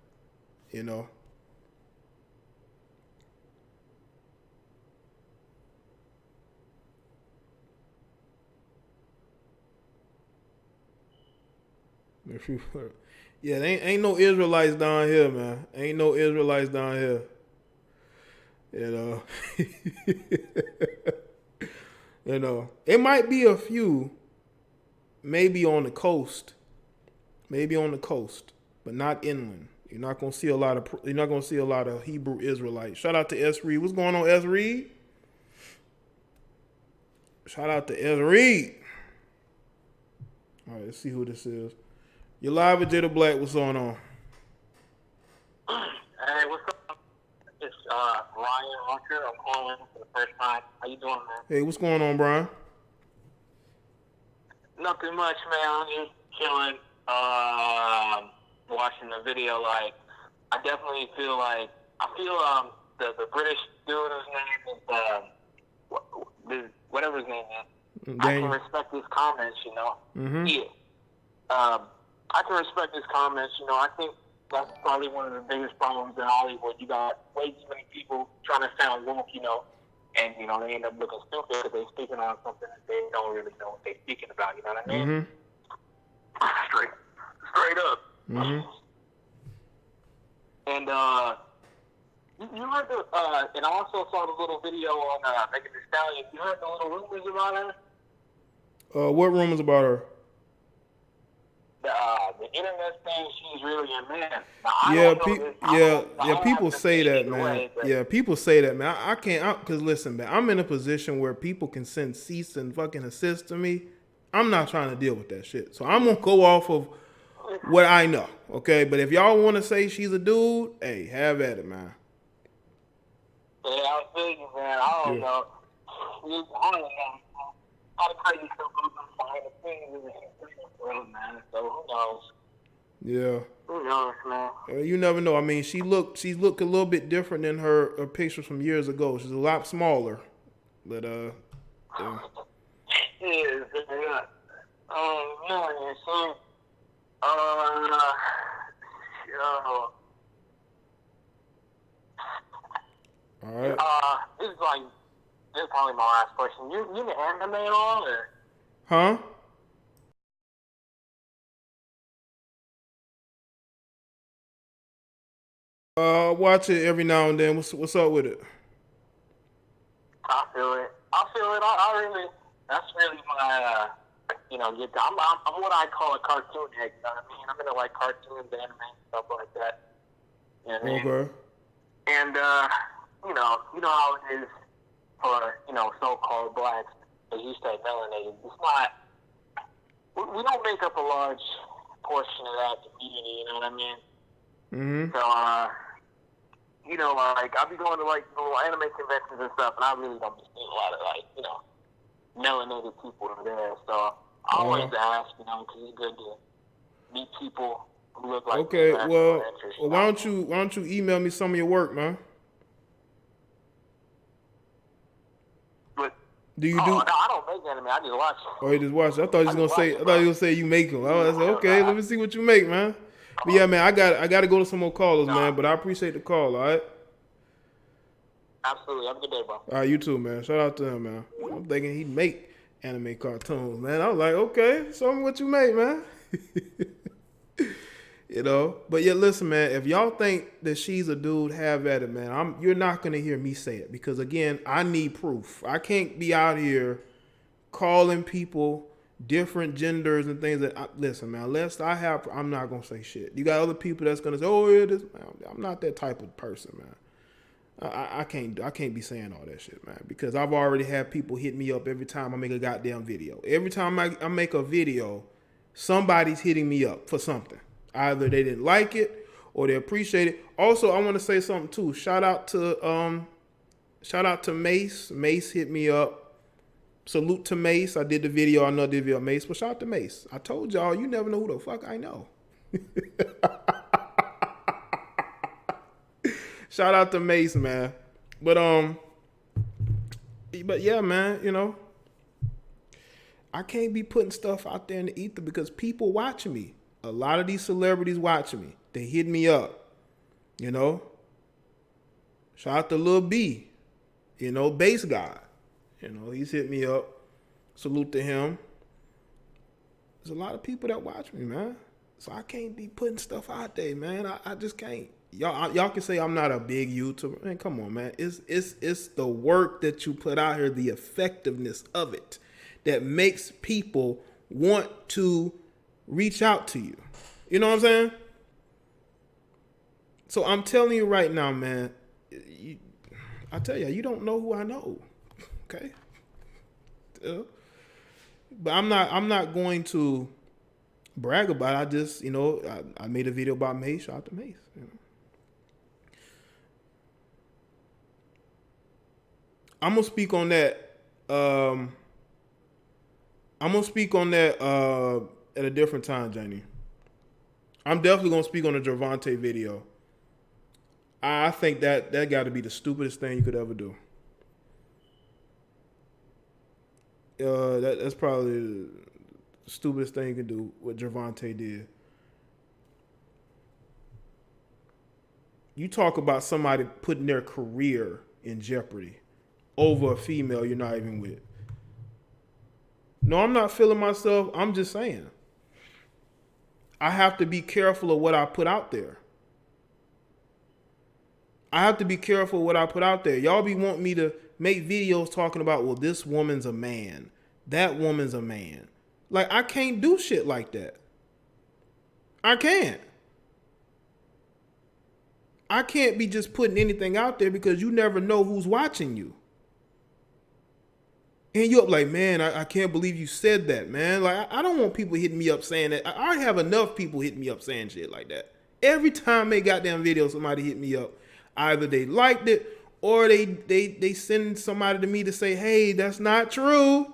Yeah, there ain't no Israelites down here, man. Ain't no Israelites down here. It might be a few, maybe on the coast, but not inland. You're not gonna see a lot of Hebrew Israelites. Shout out to S. Reed. What's going on, S. Reed? Shout out to S. Reed. All right, let's see who this is. You're live with Jada Black. What's going on? Hey, what's up? It's Ryan Hunter. I'm calling for the first time. How you doing, man? Hey, what's going on, Brian? Nothing much, man. I'm just chilling, watching the video. Like, I definitely feel like the British dude whose name is whatever his name is. I can respect his comments, Mm-hmm. Yeah. I can respect his comments. I think that's probably one of the biggest problems in Hollywood. You got way too many people trying to sound woke, and, they end up looking stupid because they're speaking on something that they don't really know what they're speaking about, you know what I mean? Mm-hmm. Straight up. Mm-hmm. And, you heard and I also saw the little video on Megan Thee Stallion. You heard the little rumors about her? What rumors about her? The internet saying she's really a man. Now, people say that, man. Way, People say that, man. I can't, because listen, man, I'm in a position where people can send cease and fucking assist to me. I'm not trying to deal with that shit. So I'm going to go off of what I know, okay? But if y'all want to say she's a dude, hey, have at it, man. Yeah, I feel you, man. I don't know. I don't know. How to tell you something behind the scenes man. So who knows? Yeah. Who knows, man? You never know. I mean, she's look a little bit different than her pictures from years ago. She's a lot smaller, but yeah. Yeah. Man. So, all right. This is probably my last question. You an anime at all, or? Huh? Watch it every now and then. What's up with it? I feel it. I really, that's really my, I'm what I call a cartoon head, you know what I mean? I'm into like cartoons, anime, stuff like that. You know what I mean? Okay. And, you know how it is for, so-called blacks, as you say, melanated. It's not, we don't make up a large portion of that community, you know what I mean? Mm-hmm. So, like, I'll be going to, like, little anime conventions and stuff, and I really don't be seeing a lot of, like, melanated people there. So, I always ask, because it's good to meet people who look like okay, me. well, why don't you email me some of your work, man? But, do you do? No, I don't make anime. I just watch it. Oh, you just watch it. I thought you was gonna say you make them. I said, okay, let me see what you make, man. But yeah, man, I got to go to some more callers, man. But I appreciate the call. All right. Absolutely. Have a good day, bro. All right, you too, man. Shout out to him, man. I'm thinking he'd make anime cartoons, man. I was like, okay, show me what you make, man. But yeah, listen, man. If y'all think that she's a dude, have at it, man. You're not gonna hear me say it because again, I need proof. I can't be out here calling people different genders and things listen, man, I'm not gonna say shit. You got other people that's gonna say, oh yeah, this, man, I'm not that type of person, man. I can't be saying all that shit, man, because I've already had people hit me up every time I make a goddamn video. Every time I make a video, somebody's hitting me up for something. Either they didn't like it or they appreciate it. Also, I want to say something too. Shout out to Mace. Mace hit me up. Salute to Mace. I did the video. I know I did the video Mace, but shout out to Mace. I told y'all, you never know who the fuck I know. Shout out to Mace, man. But yeah, man, you know, I can't be putting stuff out there in the ether because people watching me. A lot of these celebrities watching me. They hit me up, you know. Shout out to Lil B, you know, bass guy. You know, he's hit me up. Salute to him. There's a lot of people that watch me, man. So I can't be putting stuff out there, man. I just can't. Y'all can say I'm not a big YouTuber. Man, come on, man. It's the work that you put out here, the effectiveness of it, that makes people want to reach out to you. You know what I'm saying? So I'm telling you right now, man. I tell you don't know who I know. Okay? But I'm not going to brag about it. I just, you know, I made a video about Mace. Shout out to Mace. You know? I'm gonna speak on that. I'm gonna speak on that at a different time, Janie. I'm definitely gonna speak on the Gervonta video. I think that got to be the stupidest thing you could ever do. That's probably the stupidest thing you can do. What Gervonta did. You talk about somebody putting their career in jeopardy over a female you're not even with. No, I'm not feeling myself. I'm just saying. I have to be careful of what I put out there. I have to be careful what I put out there. Y'all be wanting me to make videos talking about, well, this woman's a man. That woman's a man. Like, I can't do shit like that. I can't. I can't be just putting anything out there because you never know who's watching you. And you up like, man, I can't believe you said that, man. Like, I don't want people hitting me up saying that. I already have enough people hitting me up saying shit like that. Every time they goddamn video, somebody hit me up. Either they liked it or they send somebody to me to say, hey, that's not true.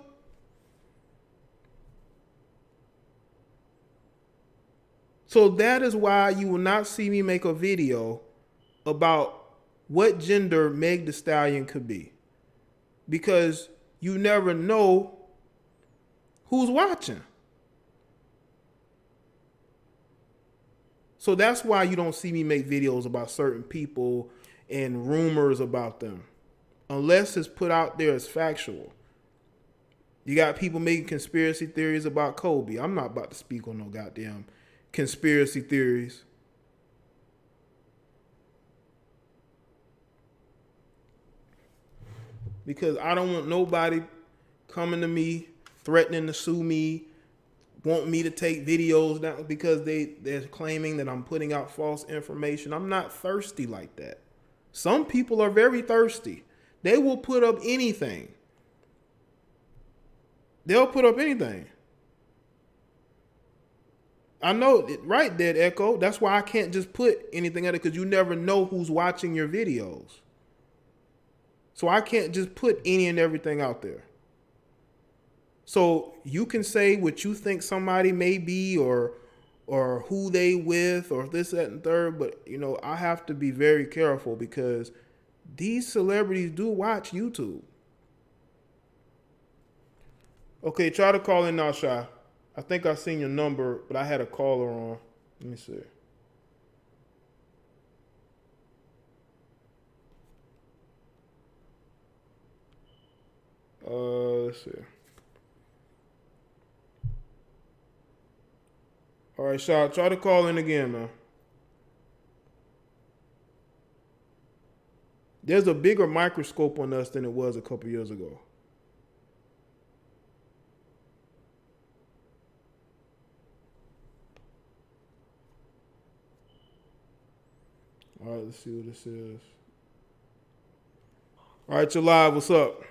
So that is why you will not see me make a video about what gender Meg Thee Stallion could be. Because you never know who's watching. So that's why you don't see me make videos about certain people and rumors about them. Unless it's put out there as factual. You got people making conspiracy theories about Kobe. I'm not about to speak on no goddamn conspiracy theories. Because I don't want nobody coming to me, threatening to sue me, want me to take videos down because they're claiming that I'm putting out false information. I'm not thirsty like that. Some people are very thirsty. They will put up anything. They'll put up anything. I know it, right, Dead Echo. That's why I can't just put anything out, because you never know who's watching your videos. So I can't just put any and everything out there. So you can say what you think somebody may be or who they with or this, that, and third. But, you know, I have to be very careful because these celebrities do watch YouTube. Okay, try to call in now, Shy. I think I seen your number, but I had a caller on. Let me see. Let's see. All right, Shy, try to call in again, man. There's a bigger microscope on us than it was a couple years ago. All right, let's see what this is. All right, you're live. What's up?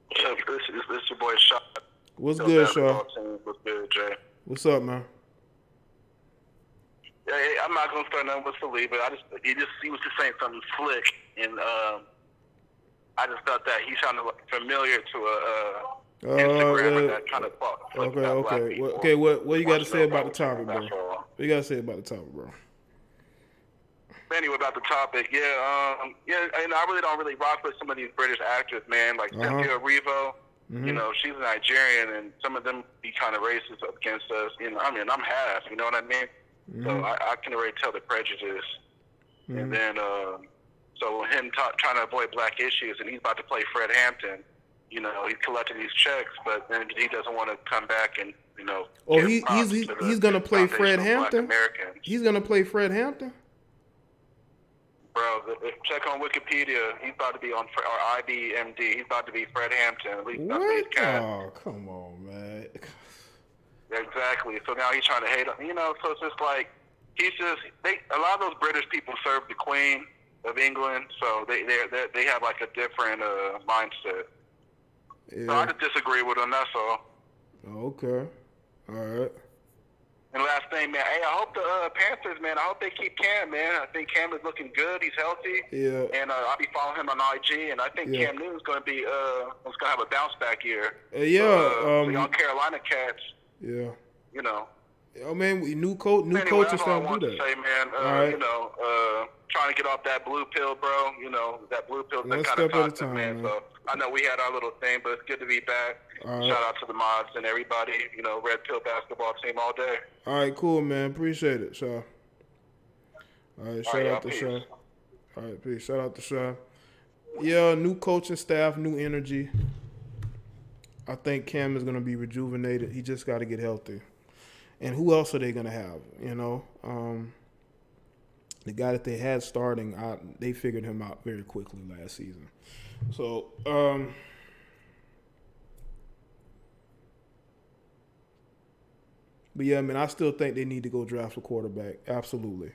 What's up? This your boy Shaw. What's good, Shaw? What's good, Jay? What's up, man? Yeah, I'm not gonna start nothing but salute, but he was just saying something slick, and I just thought that he sounded familiar to Instagram and that kind of fuck. Okay. What you got to say about the topic, bro? What you got to say about the topic, bro? Anyway, about the topic, and I really don't rock with some of these British actors, man. Like Cynthia Erivo, you know, she's Nigerian, and some of them be kind of racist against us. You know, I mean, I'm half, you know what I mean? So I can already tell the prejudice. And then, so him trying to avoid black issues, and he's about to play Fred Hampton. You know, he's collecting these checks, but then he doesn't want to come back and, you know. Oh, he's gonna play Fred Hampton. He's gonna play Fred Hampton. Bro, check on Wikipedia. He's about to be on or IBMD. He's about to be Fred Hampton. At least what? That's his cat. Oh, come on, man. Exactly. So now he's trying to hate him. You know, so it's just like a lot of those British people serve the Queen of England, so they have like a different mindset. Yeah. So I just disagree with them. That's all. Okay. All right. And last thing, man. Hey, I hope the Panthers, man. I hope they keep Cam, man. I think Cam is looking good. He's healthy. Yeah. And I'll be following him on IG, and I think Cam Newton's going to be have a bounce back year. Yeah. The young Carolina Cats. Yeah. You know. Oh man, new coaching that's all I don't want do to that. say, man. Right. You know, trying to get off that blue pill, bro. You know, that blue pill One that kind step of at a toxic, time, man. man. So I know we had our little thing, but it's good to be back. Right. Shout out to the mods and everybody. You know, Red Pill basketball team all day. All right, cool, man. Appreciate it, Shaw. All right, shout out to Shaw. All right, peace. Shout out to Shaw. Yeah, new coaching staff, new energy. I think Cam is going to be rejuvenated. He just got to get healthy. And who else are they going to have? You know, the guy that they had starting, they figured him out very quickly last season. So, but yeah, man, I still think they need to go draft a quarterback. Absolutely.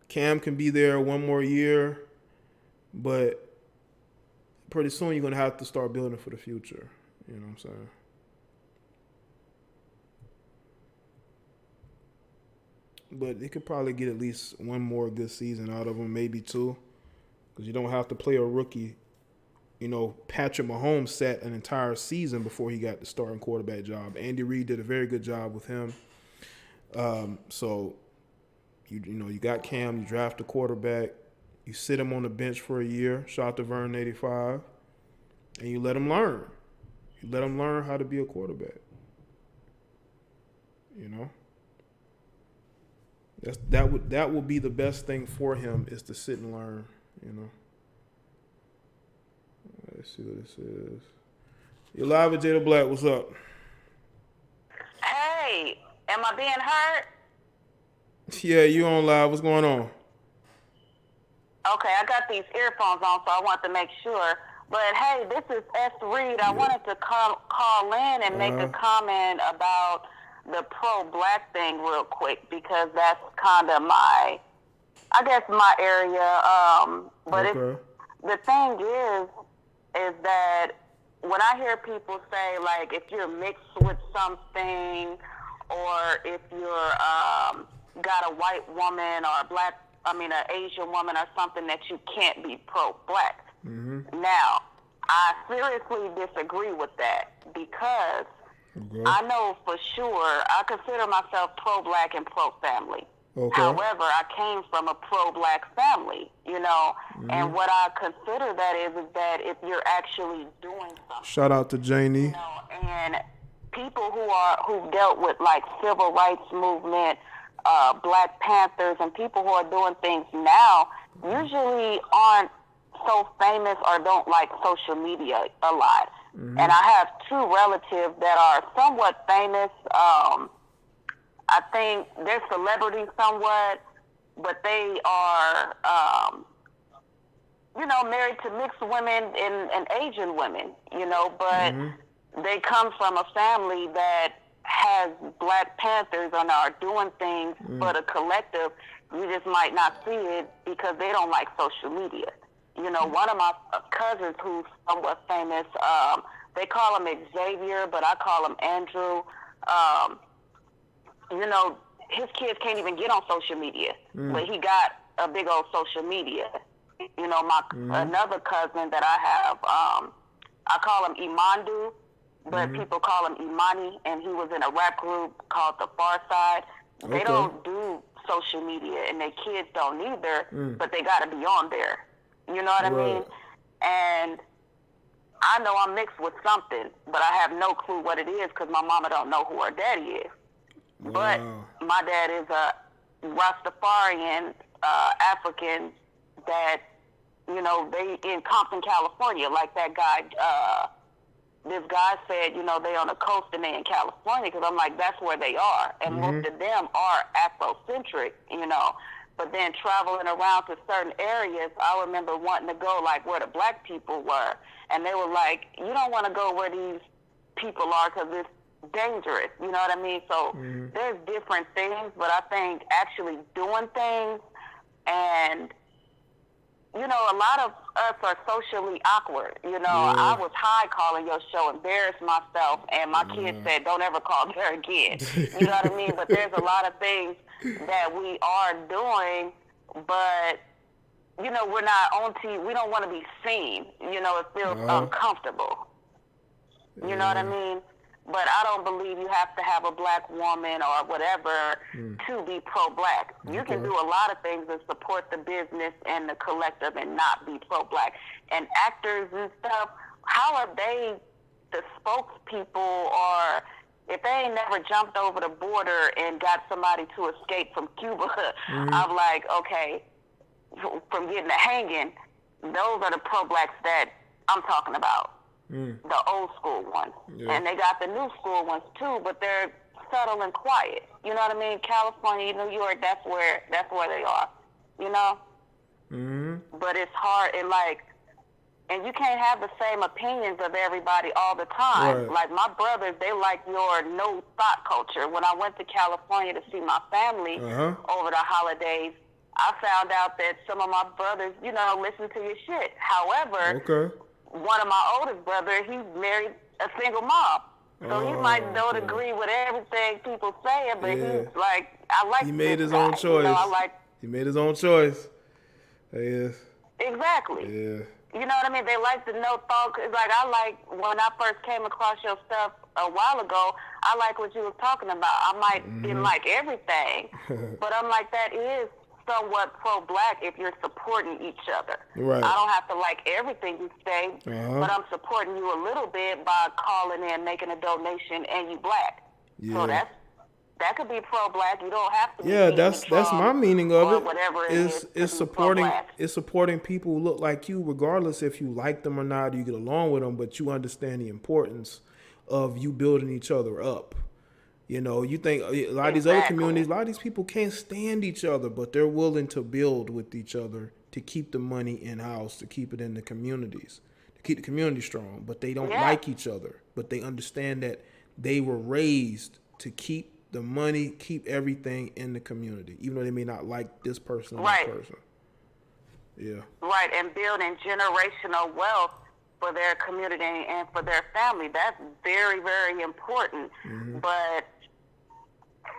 Cam can be there one more year, but pretty soon you're going to have to start building for the future. You know what I'm saying? But they could probably get at least one more good season out of him, maybe two, because you don't have to play a rookie. You know, Patrick Mahomes sat an entire season before he got the starting quarterback job. Andy Reid did a very good job with him. So, you know, you got Cam, you draft a quarterback, you sit him on the bench for a year, shout out to Vern 85, and you let him learn. You let him learn how to be a quarterback. You know? That would be the best thing for him, is to sit and learn, you know. Let's see what this is. You're live with Jada Black. What's up? Hey, am I being heard? Yeah, you on live. What's going on? Okay, I got these earphones on, so I want to make sure. But hey, this is S. Reed. I wanted to call in and make a comment about the pro-black thing real quick, because that's kind of my area. But okay. The thing is that when I hear people say, like, if you're mixed with something, or if you're got a white woman or an Asian woman or something, that you can't be pro-black. Mm-hmm. Now, I seriously disagree with that, because I know for sure I consider myself pro-black and pro-family. Okay. However, I came from a pro-black family, you know, and what I consider that is that if you're actually doing something. Shout out to Janie. You know, and people who dealt with like civil rights movement, Black Panthers, and people who are doing things now usually aren't so famous or don't like social media a lot. And I have two relatives that are somewhat famous. I think they're celebrities somewhat, but they are, married to mixed women and Asian women, you know, but they come from a family that has Black Panthers and are doing things for the collective. You just might not see it because they don't like social media. You know, one of my cousins who's somewhat famous, they call him Xavier, but I call him Andrew. You know, his kids can't even get on social media, but he got a big old social media. You know, another cousin that I have, I call him Imandu, but people call him Imani, and he was in a rap group called The Far Side. They don't do social media, and their kids don't either, but they got to be on there. You know what I mean? And I know I'm mixed with something, but I have no clue what it is because my mama don't know who her daddy is. Wow. But my dad is a Rastafarian African that, you know, they in Compton, California, like that guy, this guy said, you know, they on the coast and they in California, because I'm like, that's where they are. And most of them are Afrocentric, you know. But then traveling around to certain areas, I remember wanting to go like where the black people were. And they were like, you don't want to go where these people are because it's dangerous. You know what I mean? So there's different things, but I think actually doing things, and, you know, a lot of us are socially awkward. You know, I was high calling your show, embarrassed myself, and my kids said, don't ever call there again. You know what I mean? But there's a lot of things that we are doing, but, you know, we're not on TV. We don't want to be seen. You know, it feels uncomfortable. You know what I mean? But I don't believe you have to have a black woman or whatever to be pro-black. You can do a lot of things and support the business and the collective and not be pro-black. And actors and stuff, how are they the spokespeople, or if they ain't never jumped over the border and got somebody to escape from Cuba, I'm like, okay, from getting a hanging, those are the pro-blacks that I'm talking about. The old school ones. And they got the new school ones too, but they're subtle and quiet. You know what I mean? California, New York, that's where they are. You know? But it's hard, and you can't have the same opinions of everybody all the time. Like my brothers, they like your no thought culture. When I went to California to see my family over the holidays, I found out that some of my brothers, you know, listen to your shit. However, one of my oldest brothers, he married a single mom. So he might don't agree with everything people say, but he's like, I like. He made his own choice. You know, he made his own choice. Exactly. You know what I mean? They like the no thought. It's like, I like, when I first came across your stuff a while ago, I like what you was talking about. I might didn't like everything, but I'm like, that is somewhat pro-black if you're supporting each other. I don't have to like everything you say, but I'm supporting you a little bit by calling in, making a donation, and you black. So that could be pro-black. You don't have to be that's my meaning of it. Whatever It's supporting people who look like you, regardless if you like them or not, or you get along with them, but you understand the importance of you building each other up. You know, you think a lot of these other communities, a lot of these people can't stand each other, but they're willing to build with each other to keep the money in-house, to keep it in the communities, to keep the community strong. But they don't like each other. But they understand that they were raised to keep the money, keep everything in the community, even though they may not like this person or that person. Right, and building generational wealth for their community and for their family. That's very, very important. But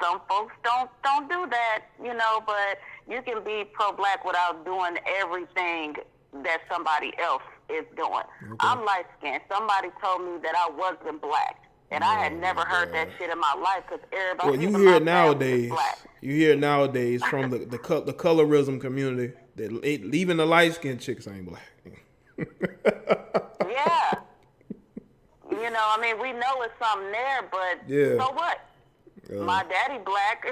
some folks don't do that, you know, but you can be pro-black without doing everything that somebody else is doing. I'm light-skinned. Somebody told me that I wasn't black, and I had never heard that shit in my life because everybody. Well, you hear it nowadays. You hear it nowadays from the colorism community that even the light-skinned chicks ain't black. You know, I mean, we know it's something there, but so what? My daddy black.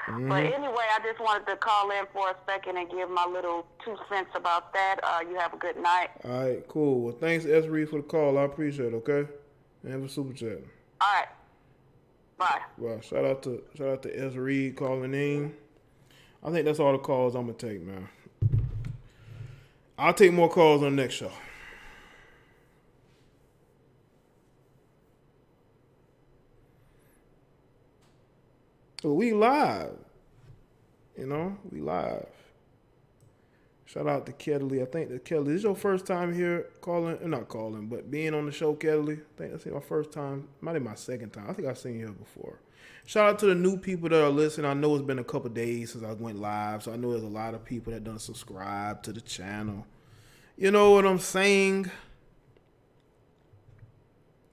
But anyway, I just wanted to call in for a second and give my little 2 cents about that. You have a good night. All right, cool. Well, thanks, Esri, for the call. I appreciate it, okay? And have a super chat. All right. Bye. Well, shout out to Esri calling in. I think that's all the calls I'm going to take, man. I'll take more calls on the next show. So we live. You know, we live. Shout out to Kelly. I think that Kelly, this is your first time here but being on the show, Kelly. I think that's my first time. Might be my second time. I think I've seen you here before. Shout out to the new people that are listening. I know it's been a couple days since I went live, so I know there's a lot of people that done subscribe to the channel. You know what I'm saying?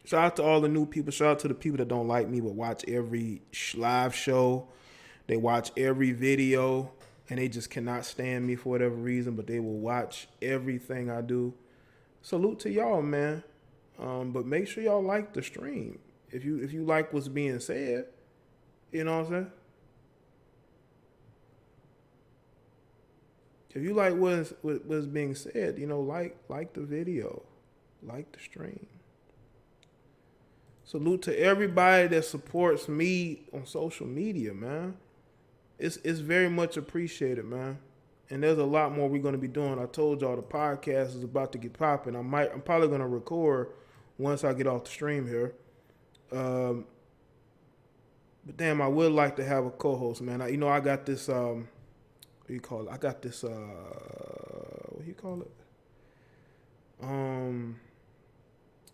Shout out to all the new people. Shout out to the people that don't like me but watch every live show. They watch every video, and they just cannot stand me for whatever reason, but they will watch everything I do. Salute to y'all, man. But make sure y'all like the stream. If you like what's being said, you know what I'm saying? If you like what's being said, you know, like the video, like the stream. Salute to everybody that supports me on social media, man. It's very much appreciated, man. And there's a lot more we're going to be doing. I told y'all the podcast is about to get popping. I'm probably going to record once I get off the stream here. But damn, I would like to have a co-host, man. I got this what do you call it? I got this what do you call it?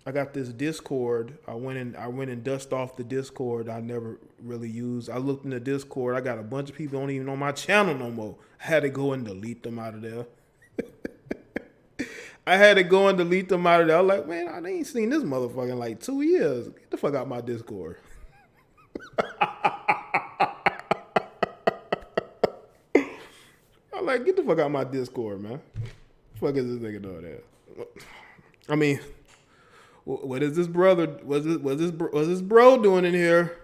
I got this Discord. I went and dusted off the Discord I never really used. I looked in the Discord. I got a bunch of people don't even know my channel no more. I had to go and delete them out of there. I had to go and delete them out of there. I was like, man, I ain't seen this motherfucker in like 2 years. Get the fuck out my Discord. I'm like, get the fuck out my Discord, man. The fuck is this nigga doing that? I mean, what is this brother? Was this bro doing in here?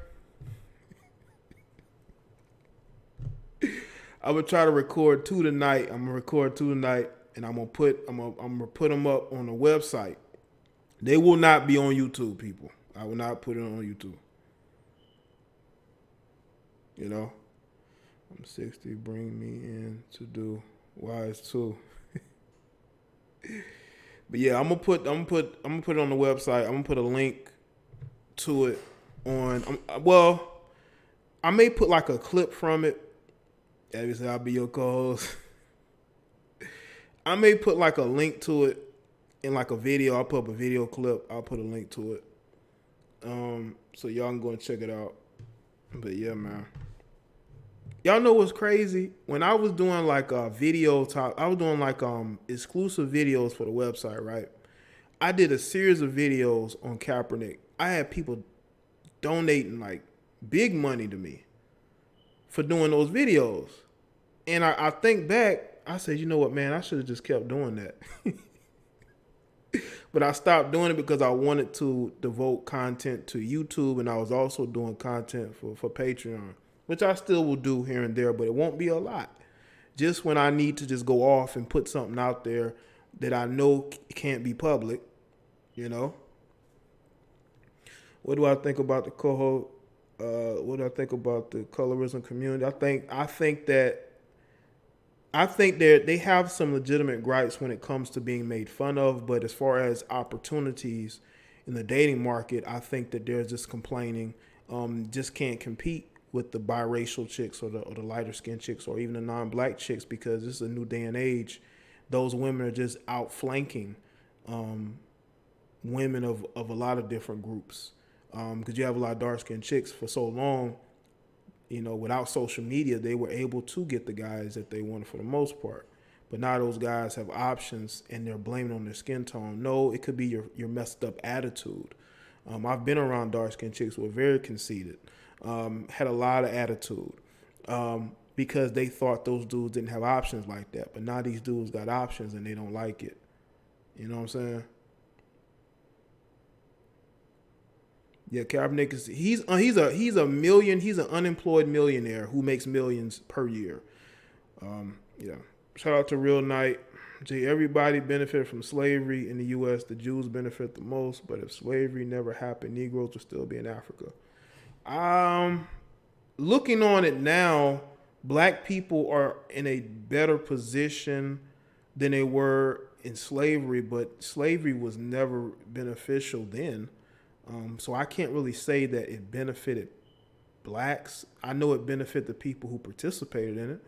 I would try to record 2 tonight. I'm gonna record 2 tonight, and I'm gonna put them up on the website. They will not be on YouTube, people. I will not put it on YouTube. You know, I'm 60. Bring me in to do Wise 2. But yeah, I'm gonna put it on the website. I'm gonna put a link to it on. I may put like a clip from it. Obviously, I'll be your co-host. I may put like a link to it in like a video. I'll put up a video clip. I'll put a link to it. So y'all can go and check it out. But yeah, man. Y'all know what's crazy? When I was doing like a video talk, I was doing like exclusive videos for the website, right? I did a series of videos on Kaepernick. I had people donating like big money to me for doing those videos. And I think back, I said, you know what, man, I should have just kept doing that. But I stopped doing it because I wanted to devote content to YouTube, and I was also doing content for Patreon, which I still will do here and there, but it won't be a lot. Just when I need to just go off and put something out there that I know can't be public, you know. What do I think about the cohort? What do I think about the colorism community? I think they have some legitimate gripes when it comes to being made fun of, but as far as opportunities in the dating market, I think that they're just complaining, just can't compete with the biracial chicks or the lighter skinned chicks or even the non-black chicks, because this is a new day and age. Those women are just outflanking women of a lot of different groups, because you have a lot of dark skinned chicks. For so long, you know, without social media, they were able to get the guys that they wanted for the most part. But now those guys have options and they're blaming on their skin tone. No, it could be your messed up attitude. I've been around dark skinned chicks who are very conceited, had a lot of attitude, because they thought those dudes didn't have options like that. But now these dudes got options and they don't like it. You know what I'm saying? Yeah, Kaepernick he's an unemployed millionaire who makes millions per year. Yeah. Shout out to Real Knight. Jay, everybody benefited from slavery in the U.S. The Jews benefit the most, but if slavery never happened, Negroes would still be in Africa. Looking on it now, black people are in a better position than they were in slavery, but slavery was never beneficial then. So I can't really say that it benefited blacks. I know it benefited the people who participated in it,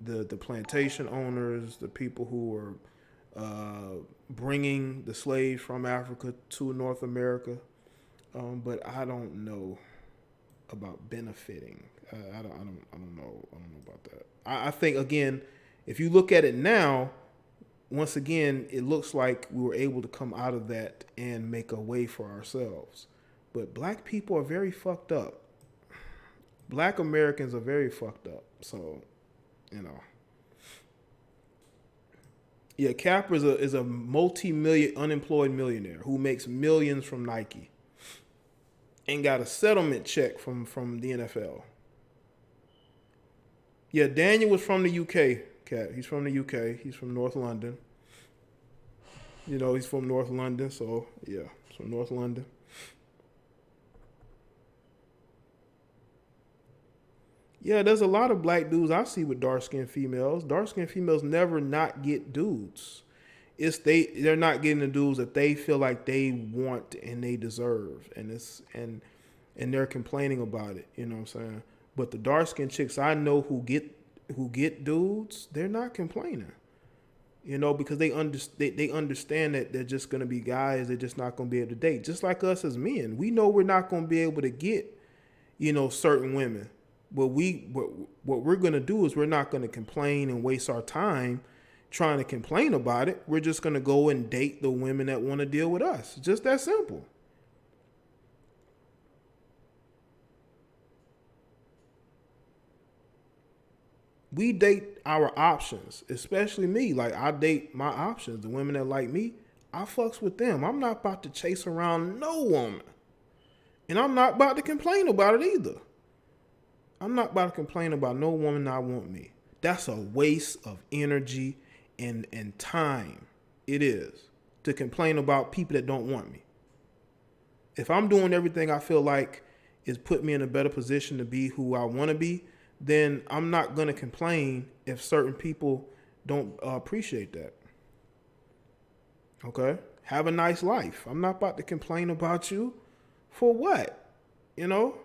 the plantation owners, the people who were bringing the slaves from Africa to North America. But I don't know about benefiting. I don't know about that. I think, again, if you look at it now, once again, it looks like we were able to come out of that and make a way for ourselves. But black people are very fucked up. Black Americans are very fucked up. So, you know. Yeah, Capper is a multi-million unemployed millionaire who makes millions from Nike and got a settlement check from the NFL. Yeah, Daniel was from the UK, Cat. He's from the UK. He's from North London. You know, he's from North London, so yeah, he's from North London. Yeah, there's a lot of black dudes I see with dark-skinned females. Dark-skinned females never not get dudes. They're not getting the dudes that they feel like they want and they deserve. And they're complaining about it, you know what I'm saying? But the dark-skinned chicks I know who get dudes, they're not complaining. You know, because they understand that they're just going to be guys they're just not going to be able to date. Just like us as men. We know we're not going to be able to get, you know, certain women. But what we're going to do is we're not going to complain and waste our time trying to complain about it. We're just going to go and date the women that want to deal with us. Just that simple. We date our options, especially me. Like, I date my options. The women that like me, I fucks with them. I'm not about to chase around no woman. And I'm not about to complain about it either. I'm not about to complain about no woman that want me. That's a waste of energy and time. It is. To complain about people that don't want me. If I'm doing everything I feel like is put me in a better position to be who I want to be, then I'm not going to complain if certain people don't appreciate that. Okay? Have a nice life. I'm not about to complain about you for what? You know?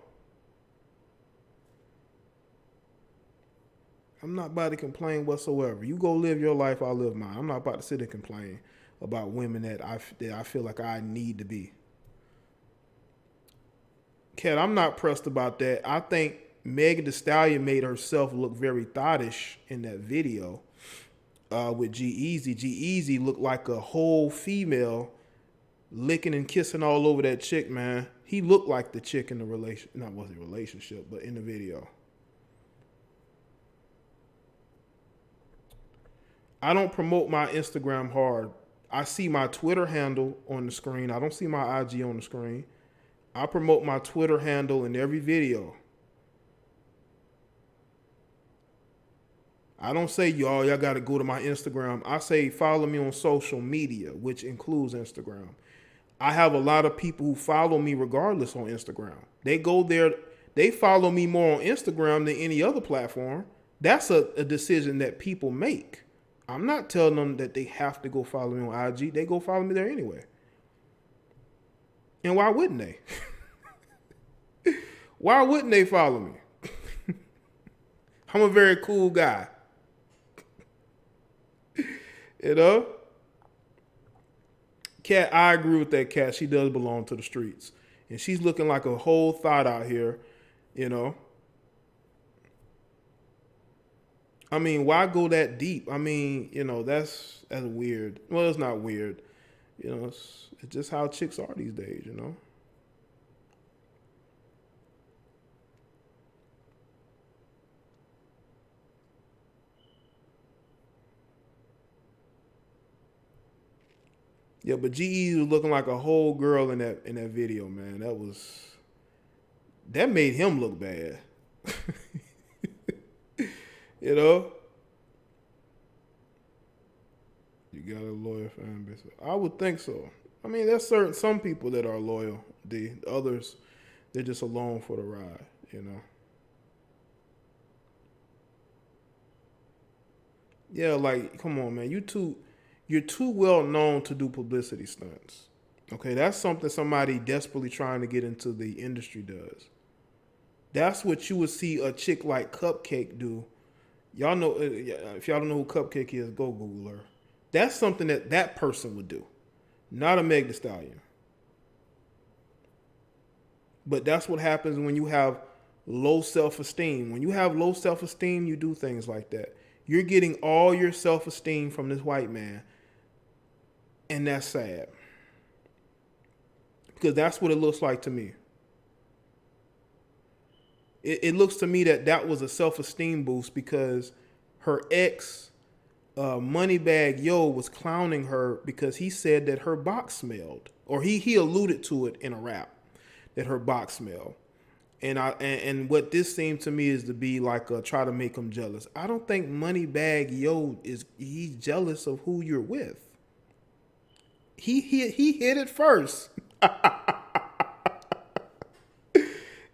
I'm not about to complain whatsoever. You go live your life, I'll live mine. I'm not about to sit and complain about women that I feel like I need to be. Kat, I'm not pressed about that. I think Megan Thee Stallion made herself look very thottish in that video with G-Eazy. G-Eazy looked like a whole female licking and kissing all over that chick, man. He looked like the chick in the relationship, but in the video. I don't promote my Instagram hard. I see my Twitter handle on the screen. I don't see my IG on the screen. I promote my Twitter handle in every video. I don't say, y'all got to go to my Instagram. I say follow me on social media, which includes Instagram. I have a lot of people who follow me regardless on Instagram. They go there. They follow me more on Instagram than any other platform. That's a decision that people make. I'm not telling them that they have to go follow me on IG. They go follow me there anyway. And why wouldn't they? Why wouldn't they follow me? I'm a very cool guy. You know? Kat, I agree with that, Kat. She does belong to the streets. And she's looking like a whole thought out here, you know? I mean, why go that deep? I mean, you know, that's weird. Well, it's not weird. You know, it's just how chicks are these days, you know? Yeah, but G.E. was looking like a whole girl in that video, man. That made him look bad. You know? You got a loyal fan base. I would think so. I mean, there's some people that are loyal. The others, they're just along for the ride, you know? Yeah, like, come on, man. You're too well known to do publicity stunts. Okay, that's something somebody desperately trying to get into the industry does. That's what you would see a chick like Cupcake do. Y'all know, if y'all don't know who Cupcake is, go Google her. That's something that person would do, not a Meg Thee Stallion. But that's what happens when you have low self-esteem. When you have low self-esteem, you do things like that. You're getting all your self-esteem from this white man. And that's sad. Because that's what it looks like to me. it looks to me that was a self-esteem boost because her ex, Moneybag Yo, was clowning her because he said that her box smelled, or he alluded to it in a rap that her box smelled. And what this seemed to me is to be like try to make him jealous. I don't think Moneybag Yo he's jealous of who you're with. He hit it first.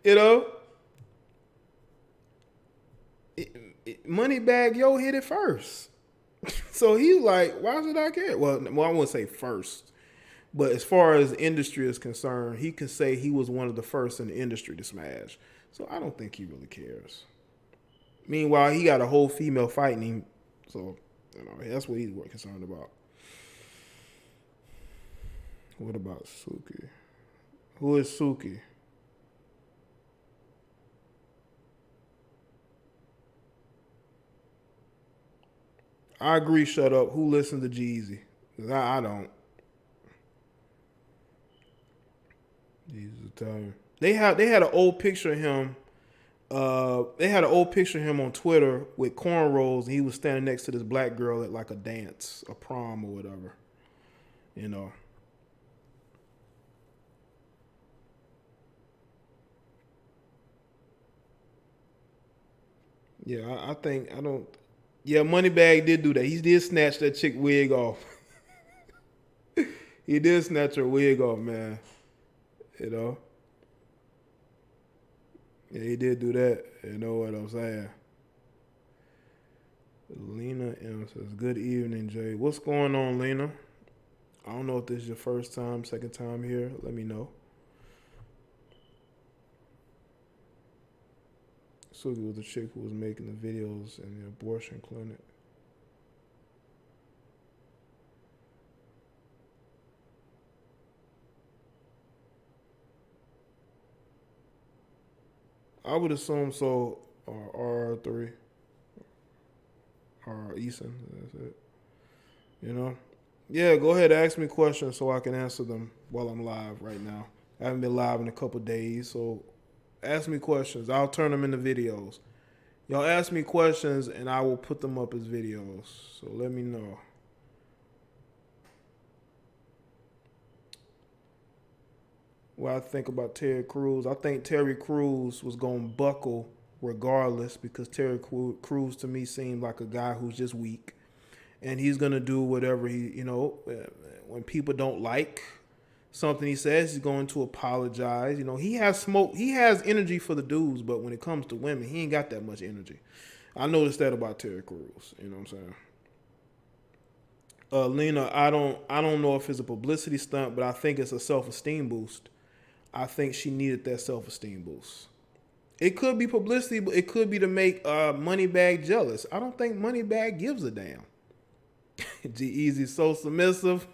You know? Moneybag Yo hit it first. So he's like, why should I care? Well, I won't say first. But as far as the industry is concerned, he can say he was one of the first in the industry to smash. So I don't think he really cares. Meanwhile, he got a whole female fighting him. So, that's what he's concerned about. What about Suki? Who is Suki? I agree, shut up. Who listens to Jeezy? Because I don't. Jesus Italian. They had an old picture of him. They had an old picture of him on Twitter with cornrows, and he was standing next to this black girl at like a dance, a prom or whatever. You know. Yeah, I think I don't. Yeah, Moneybag did do that. He did snatch that chick wig off. He did snatch her wig off, man. You know? Yeah, he did do that. You know what I'm saying? Lena M says, good evening, Jay. What's going on, Lena? I don't know if this is your first time, second time here. Let me know. Suki was the chick who was making the videos in the abortion clinic. I would assume so. R3. Or Eason. That's it. You know? Yeah, go ahead and ask me questions so I can answer them while I'm live right now. I haven't been live in a couple days, so ask me questions. I'll turn them into videos. Y'all ask me questions and I will put them up as videos. So let me know. What I think about Terry Crews. I think Terry Crews was going to buckle regardless because Terry Crews to me seemed like a guy who's just weak. And he's going to do whatever when people don't like something he says, he's going to apologize. He has energy for the dudes, but when it comes to women, he ain't got that much energy. I noticed that about Terry Crews. You know what I'm saying? Lena, I don't know if it's a publicity stunt, but I think it's a self-esteem boost. I think she needed that self-esteem boost. It could be publicity, but it could be to make Moneybag jealous. I don't think Moneybag gives a damn. G-Eazy's so submissive.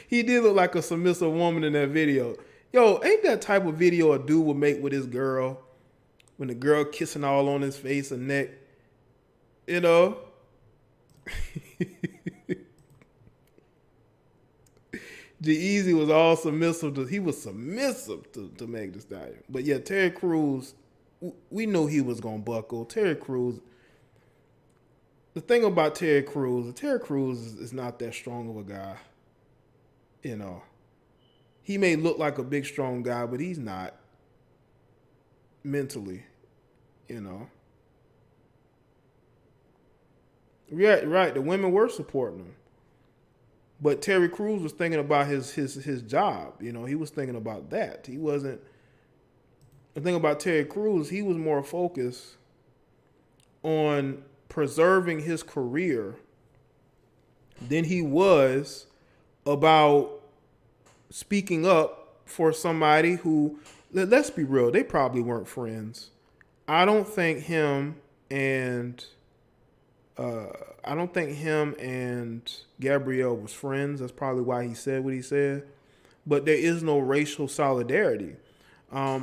He did look like a submissive woman in that video. Yo, ain't that type of video a dude would make with his girl? When the girl kissing all on his face and neck. You know? G-Eazy was all submissive. He was submissive to Meg Thee Stallion. But yeah, Terry Crews, we knew he was going to buckle. Terry Crews, the thing about Terry Crews is not that strong of a guy. He may look like a big, strong guy, but he's not mentally, Right, the women were supporting him. But Terry Crews was thinking about his job. He was thinking about that. He wasn't. The thing about Terry Crews, he was more focused on preserving his career than he was about speaking up for somebody who, let's be real, they probably weren't friends. I don't think him and Gabrielle was friends. That's probably why he said what he said. But there is no racial solidarity.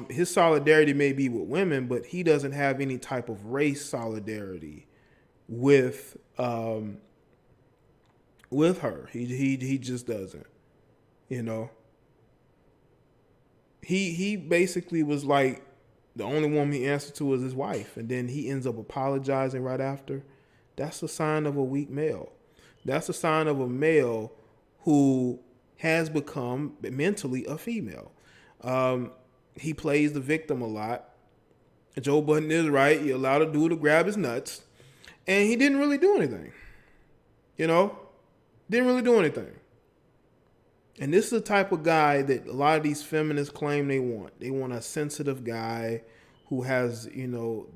His solidarity may be with women, but he doesn't have any type of race solidarity with her. He just doesn't. He basically was like The only woman he answers to is his wife, and then he ends up apologizing right after. That's a sign of a weak male. That's a sign of a male who has become mentally a female. He plays the victim a lot. Joe Budden is right. He allowed a dude to grab his nuts, and he didn't really do anything. You know? Didn't really do anything. And this is the type of guy that a lot of these feminists claim they want. They want a sensitive guy who has, who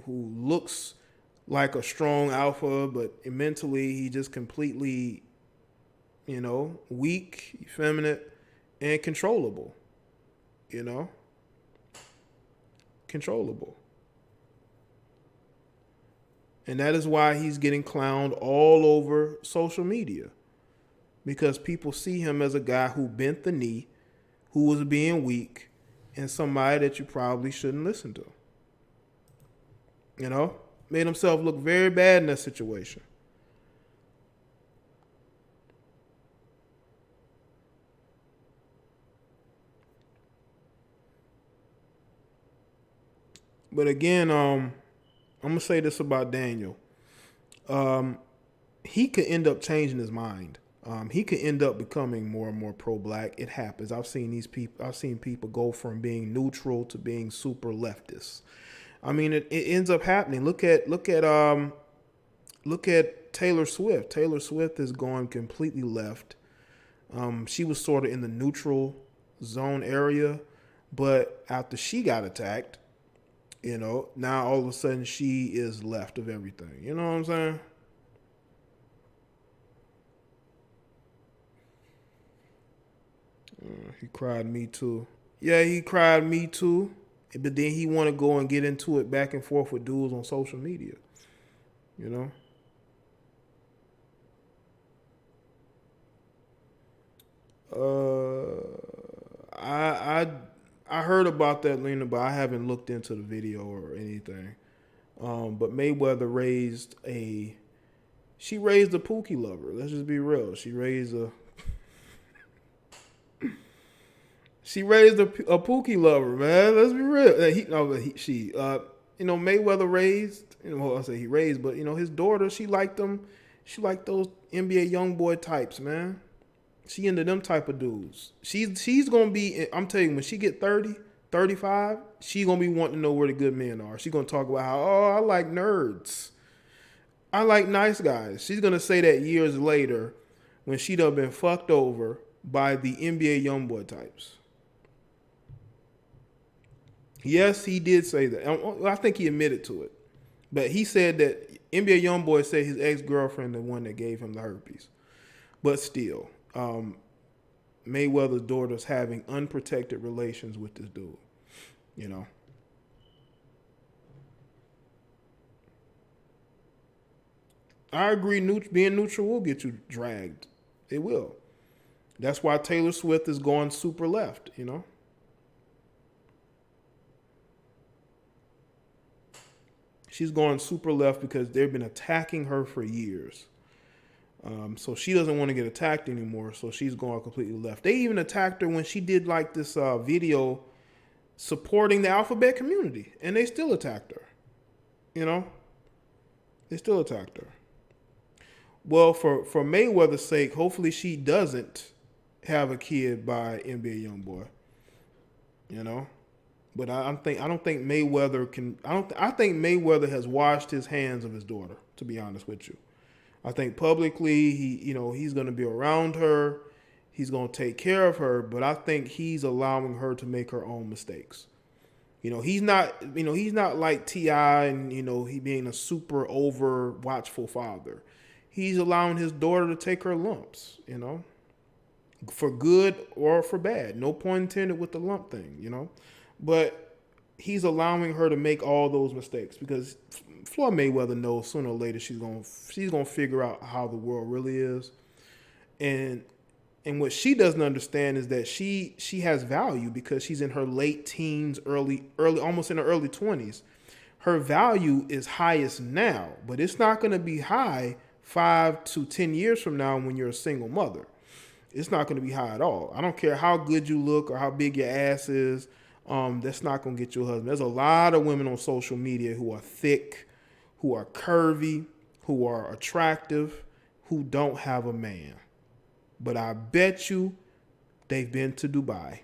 looks like a strong alpha, but mentally he just completely, weak, effeminate, and controllable. Controllable. And that is why he's getting clowned all over social media. Because people see him as a guy who bent the knee, who was being weak, and somebody that you probably shouldn't listen to. Made himself look very bad in that situation. But again, I'm going to say this about Daniel. He could end up changing his mind. He could end up becoming more and more pro-black. It happens. I've seen people go from being neutral to being super leftist. I mean, it ends up happening. Look at Taylor Swift. Taylor Swift is going completely left. She was sort of in the neutral zone area, but after she got attacked, now all of a sudden she is left of everything. You know what I'm saying? He cried me too. Yeah, he cried me too. But then he want to go and get into it back and forth with dudes on social media. I heard about that, Lena, but I haven't looked into the video or anything. But Mayweather raised a Pookie lover. Let's just be real. She raised a Pookie lover, man. Let's be real. Mayweather raised. I say he raised, but his daughter. She liked them. She liked those NBA young boy types, man. She into them type of dudes. She's gonna be. I'm telling you, when she get 30, 35, she gonna be wanting to know where the good men are. She gonna talk about how, I like nerds. I like nice guys. She's gonna say that years later, when she done been fucked over by the NBA young boy types. Yes, he did say that. I think he admitted to it. But he said that NBA YoungBoy said his ex-girlfriend the one that gave him the herpes. But still, Mayweather's daughter's having unprotected relations with this dude. I agree, being neutral will get you dragged. It will. That's why Taylor Swift is going super left, She's going super left because they've been attacking her for years. So she doesn't want to get attacked anymore, so she's going completely left. They even attacked her when she did like this video supporting the alphabet community, and they still attacked her. They still attacked her. Well, for Mayweather's sake, hopefully she doesn't have a kid by NBA YoungBoy. But I don't think Mayweather can. I think Mayweather has washed his hands of his daughter. To be honest with you, I think publicly he's going to be around her. He's going to take care of her. But I think he's allowing her to make her own mistakes. He's not like T.I. and he being a super over watchful father. He's allowing his daughter to take her lumps. For good or for bad. No pun intended with the lump thing. But he's allowing her to make all those mistakes because Floyd Mayweather knows sooner or later she's gonna figure out how the world really is, and what she doesn't understand is that she has value because she's in her late teens, early almost in her early 20s. Her value is highest now, but it's not gonna be high 5 to 10 years from now when you're a single mother. It's not gonna be high at all. I don't care how good you look or how big your ass is. that's not gonna get you a husband. There's a lot of women on social media who are thick, who are curvy, who are attractive, who don't have a man. But I bet you they've been to Dubai.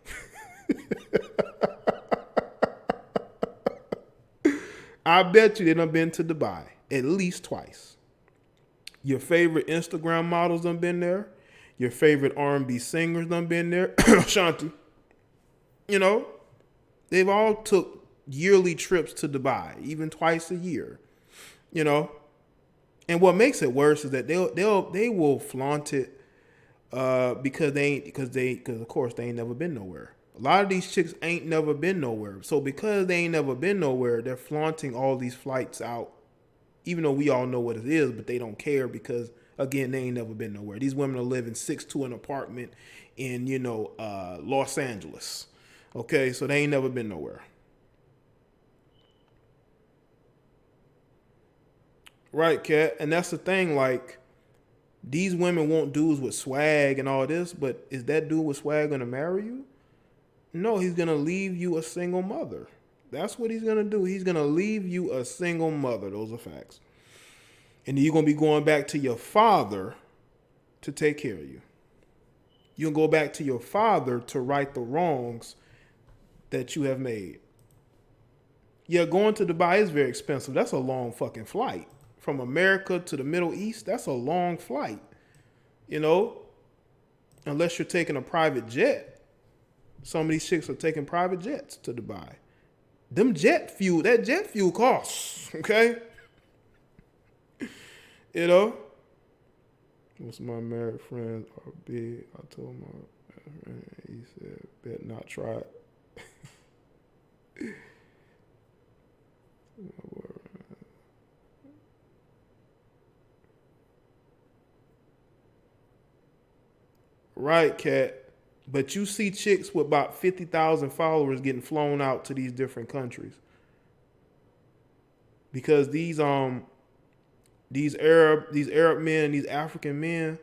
I bet you they done been to Dubai at least twice. Your favorite Instagram models done been there. Your favorite R&B singers done been there. Shanti. You know, they've all took yearly trips to Dubai, even twice a year. You know, and what makes it worse is that they will flaunt it because of course they ain't never been nowhere. A lot of these chicks ain't never been nowhere. So because they ain't never been nowhere, they're flaunting all these flights out, even though we all know what it is, but they don't care because, again, they ain't never been nowhere. These women are living 6 to an apartment in, Los Angeles. Okay, so they ain't never been nowhere. Right, Kat? And that's the thing, like, these women want dudes with swag and all this, but is that dude with swag going to marry you? No, he's going to leave you a single mother. That's what he's going to do. He's going to leave you a single mother. Those are facts. And then you're going to be going back to your father to take care of you. You'll go back to your father to right the wrongs that you have made. Yeah, going to Dubai is very expensive. That's a long fucking flight. From America to the Middle East, that's a long flight. Unless you're taking a private jet. Some of these chicks are taking private jets to Dubai. That jet fuel costs, okay? What's my married friends are big. I told my friend, he said, bet not try it. Right, Kat. But you see chicks with about 50,000 followers getting flown out to these different countries. Because these Arab men, these African men,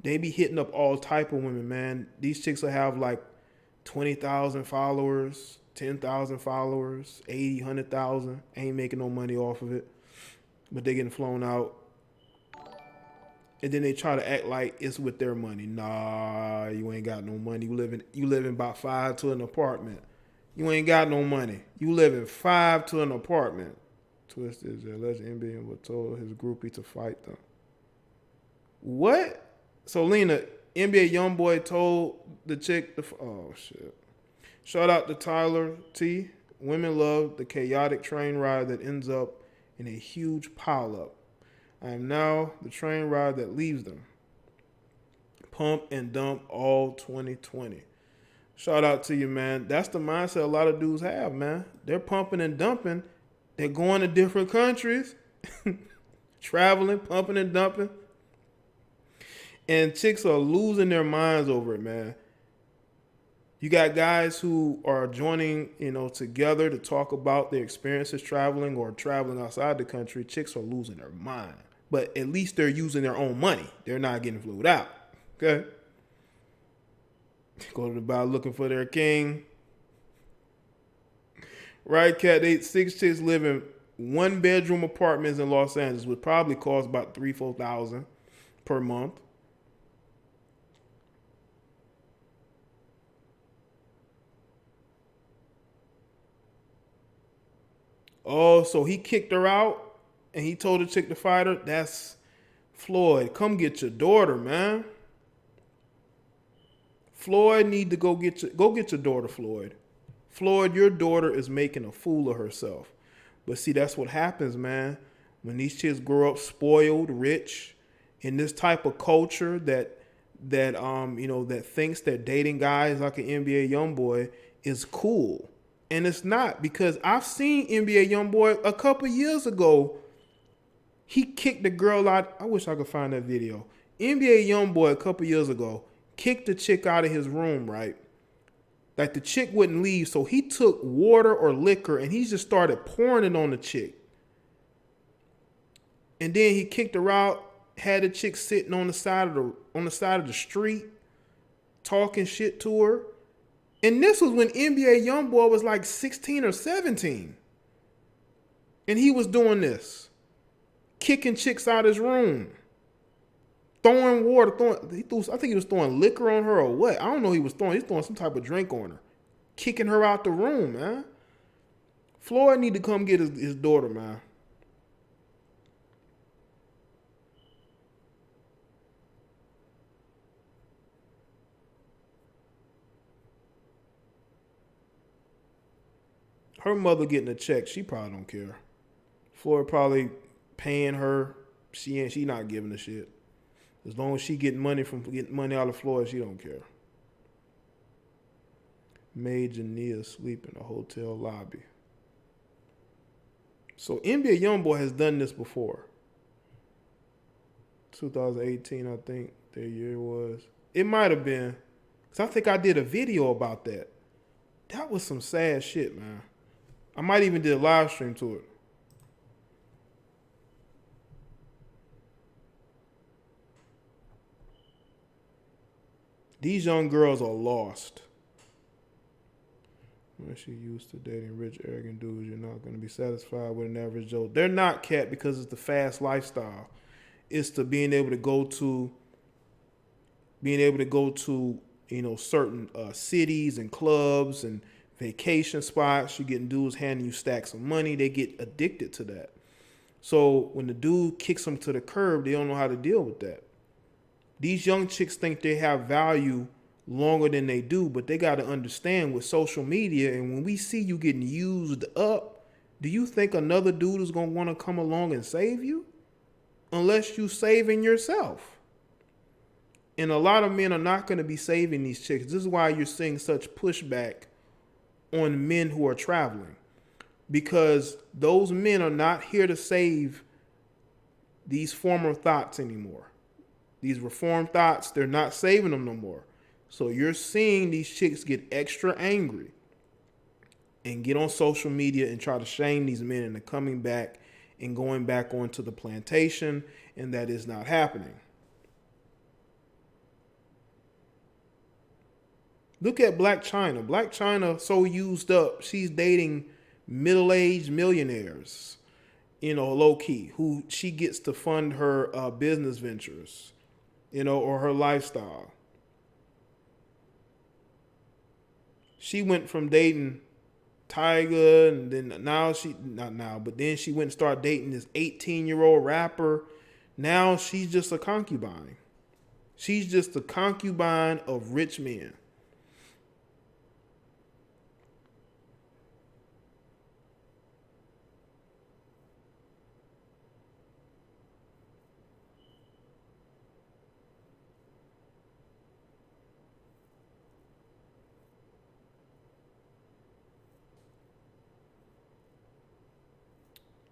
they be hitting up all type of women, man. These chicks will have like 20,000 followers, 10,000 followers, 80, 100,000. Ain't making no money off of it. But they getting flown out. And then they try to act like it's with their money. Nah, you ain't got no money. You living about 5 to an apartment. You ain't got no money. You living 5 to an apartment. Twisted, the alleged NBA was told his groupie to fight them. What? So Lena, NBA YoungBoy told the chick oh shit. Shout out to Tyler T. Women love the chaotic train ride that ends up in a huge pileup. I am now the train ride that leaves them. Pump and dump all 2020. Shout out to you, man. That's the mindset a lot of dudes have, man. They're pumping and dumping. They're going to different countries. Traveling, pumping and dumping. And chicks are losing their minds over it, man. You got guys who are joining, together to talk about their experiences traveling or traveling outside the country. Chicks are losing their mind. But at least they're using their own money. They're not getting flued out. Okay? Go to Dubai looking for their king. Right, Kat? 6 chicks live in 1-bedroom apartments in Los Angeles, would probably cost about $3,000-4,000 per month. Oh, so he kicked her out and he told the chick to fight her? That's Floyd. Come get your daughter, man. Floyd need to go get your daughter, Floyd. Floyd, your daughter is making a fool of herself. But see, that's what happens, man. When these chicks grow up spoiled, rich, in this type of culture that thinks that dating guys like an NBA YoungBoy is cool. And it's not, because I've seen NBA YoungBoy a couple years ago. He kicked the girl out. I wish I could find that video. NBA YoungBoy a couple years ago kicked the chick out of his room, right? Like the chick wouldn't leave, so he took water or liquor and he just started pouring it on the chick. And then he kicked her out, had the chick sitting on the side of the street, talking shit to her. And this was when NBA YoungBoy was like 16 or 17. And he was doing this. Kicking chicks out his room. Throwing water. I think he was throwing liquor on her or what. I don't know what he was throwing. He's throwing some type of drink on her. Kicking her out the room, man. Floyd need to come get his daughter, man. Her mother getting a check, she probably don't care. Floyd probably paying her. She not giving a shit. As long as she getting money out of Floyd, she don't care. Made Jania sleep in the hotel lobby. So NBA YoungBoy has done this before. 2018, I think their year was. It might have been. Because I think I did a video about that. That was some sad shit, man. I might even did a live stream to it. These young girls are lost. When she used to dating rich, arrogant dudes, you're not going to be satisfied with an average Joe. They're not, Cat, because it's the fast lifestyle. It's the being able to go to, certain cities and clubs and vacation spots. You're getting dudes handing you stacks of money. They get addicted to that. So when the dude kicks them to the curb, they don't know how to deal with that. These young chicks think they have value longer than they do, but they got to understand with social media, and when we see you getting used up, do you think another dude is going to want to come along and save you? Unless you saving yourself. And a lot of men are not going to be saving these chicks. This is why you're seeing such pushback on men who are traveling. Because those men are not here to save these former thoughts anymore. These reformed thoughts, they're not saving them no more. So you're seeing these chicks get extra angry and get on social media and try to shame these men into coming back and going back onto the plantation, and that is not happening. Look at Black China. Black China so used up, she's dating middle-aged millionaires, low key, who she gets to fund her business ventures, or her lifestyle. She went from dating Tyga, and then then she went and started dating this 18-year-old rapper. Now she's just a concubine. She's just a concubine of rich men.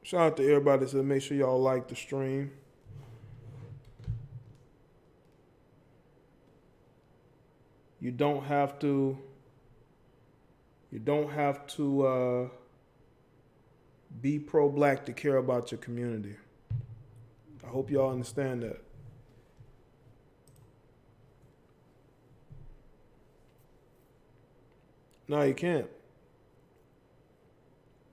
Shout out to everybody that said make sure y'all like the stream. You don't have to be pro-black to care about your community. I hope y'all understand that. No, you can't.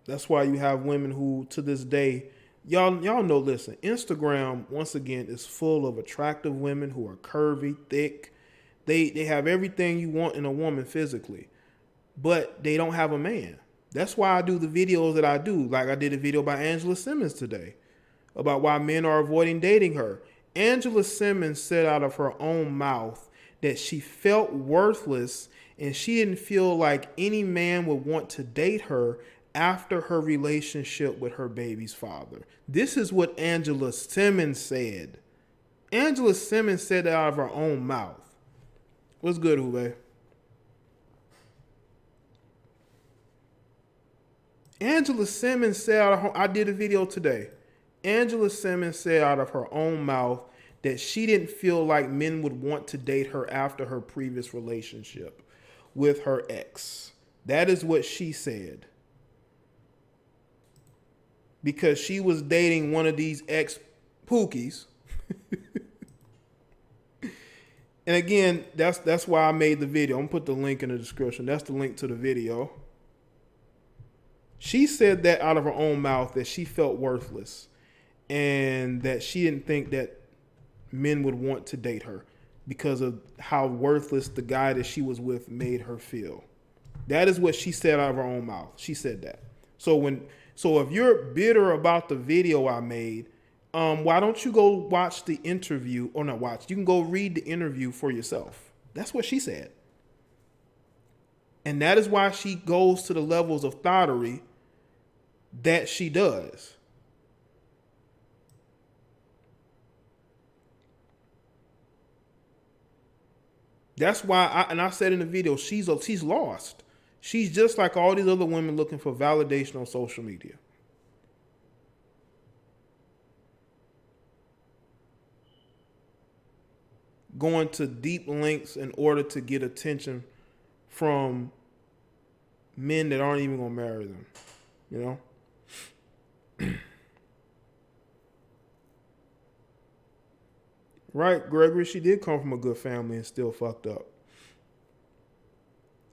That's why you have women who, to this day, y'all know, listen, Instagram, once again, is full of attractive women who are curvy, thick. They have everything you want in a woman physically, but they don't have a man. That's why I do the videos that I do. Like I did a video by Angela Simmons today about why men are avoiding dating her. Angela Simmons said out of her own mouth that she felt worthless and she didn't feel like any man would want to date her after her relationship with her baby's father. This is what Angela Simmons said. Angela Simmons said it out of her own mouth. What's good, Hube? Angela Simmons said out of her, I did a video today. Angela Simmons said out of her own mouth that she didn't feel like men would want to date her after her previous relationship with her ex. That is what she said. Because she was dating one of these ex-pookies. And again, that's why I made the video. I'm gonna put the link in the description. That's the link to the video. She said that out of her own mouth that she felt worthless and that she didn't think that men would want to date her because of how worthless the guy that she was with made her feel. That is what she said out of her own mouth. She said that. So if you're bitter about the video I made, why don't you go watch the interview, or not watch? You can go read the interview for yourself. That's what she said. And that is why she goes to the levels of thottery that she does. That's why I said in the video, she's lost. She's just like all these other women looking for validation on social media. Going to deep lengths in order to get attention from men that aren't even going to marry them. You know? Right, Gregory, she did come from a good family and still fucked up.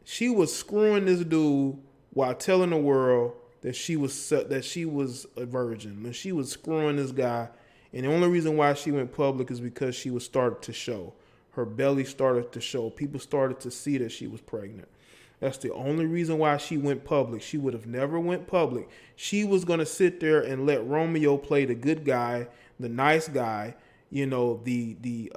She was screwing this dude while telling the world that she was a virgin. And she was screwing this guy, and the only reason why she went public is because she was started to show. Her belly started to show. People started to see that she was pregnant. That's the only reason why she went public. She would have never went public. She was going to sit there and let Romeo play the good guy, the nice guy, you know, the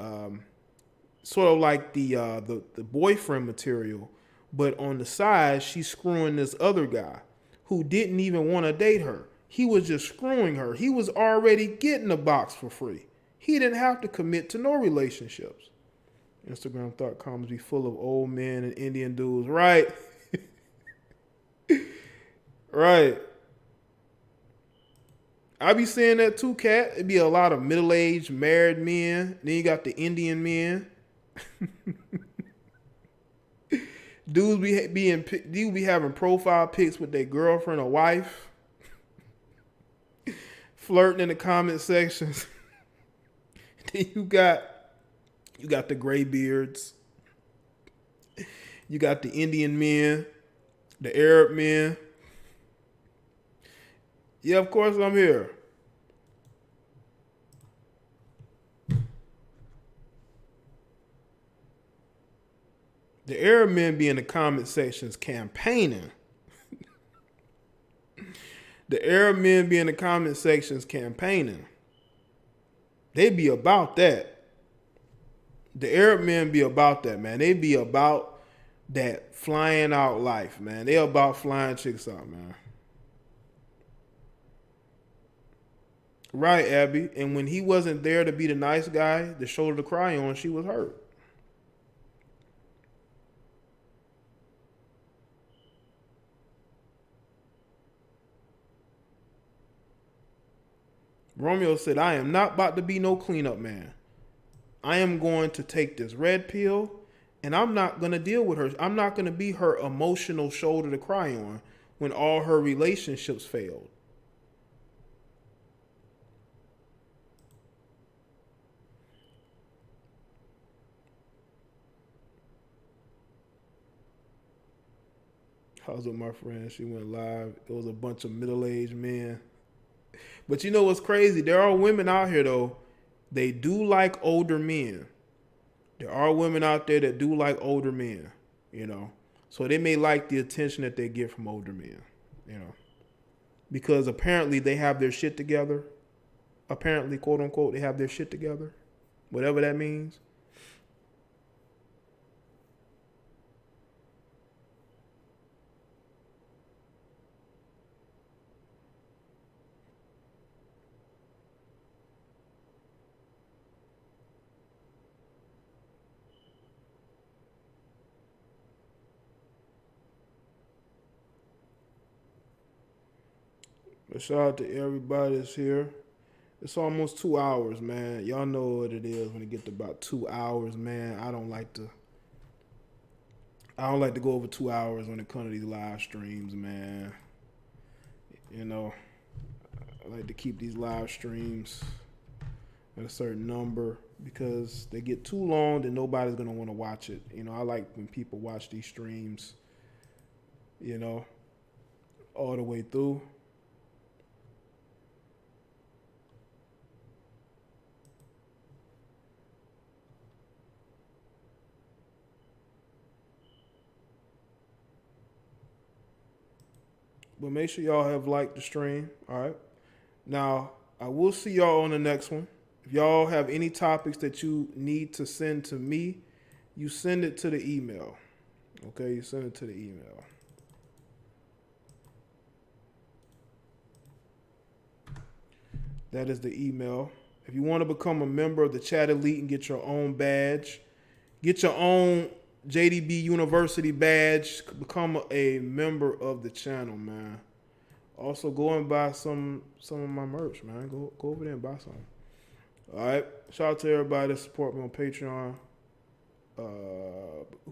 sort of like the boyfriend material. But on the side, she's screwing this other guy who didn't even want to date her. He was just screwing her. He was already getting a box for free. He didn't have to commit to no relationships. Instagram thought comments be full of old men and Indian dudes. Right. Right. I be saying that too, Kat. It'd be a lot of middle-aged married men. Then you got the Indian men. Dudes be having profile pics with their girlfriend or wife. Flirting in the comment sections. Then you got the gray beards. You got the Indian men, the Arab men. Yeah, of course I'm here. The Arab men be in the comment sections campaigning. The Arab men be in the comment sections campaigning. They be about that. The Arab men be about that, man. They be about that flying out life, man. They about flying chicks out, man. Right, Abby. And when he wasn't there to be the nice guy, the shoulder to cry on, she was hurt. Romeo said, I am not about to be no cleanup man. I am going to take this red pill, and I'm not going to deal with her. I'm not going to be her emotional shoulder to cry on when all her relationships failed. I was with my friend. She went live. It was a bunch of middle-aged men. But you know what's crazy? There are women out here, though. They do like older men. There are women out there that do like older men, you know. So they may like the attention that they get from older men, you know. Because apparently they have their shit together. Apparently, quote unquote, they have their shit together. Whatever that means. But shout out to everybody that's here. It's almost 2 hours, man. Y'all know what it is when it gets to about 2 hours, man. I don't like to go over 2 hours when it comes to these live streams, man. You know, I like to keep these live streams at a certain number. because they get too long, then nobody's gonna want to watch it. You know, I like when people watch these streams, you know, all the way through. But make sure y'all have liked the stream. All right. Now, I will see y'all on the next one. If y'all have any topics that you need to send to me, you send it to the email. Okay, you send it to the email. That is the email. If you want to become a member of the Chat Elite and get your own badge, get your own JDB University badge, become a member of the channel, man. Also, go and buy some of my merch, man. Go over there and buy some. All right. Shout out to everybody that support me on Patreon,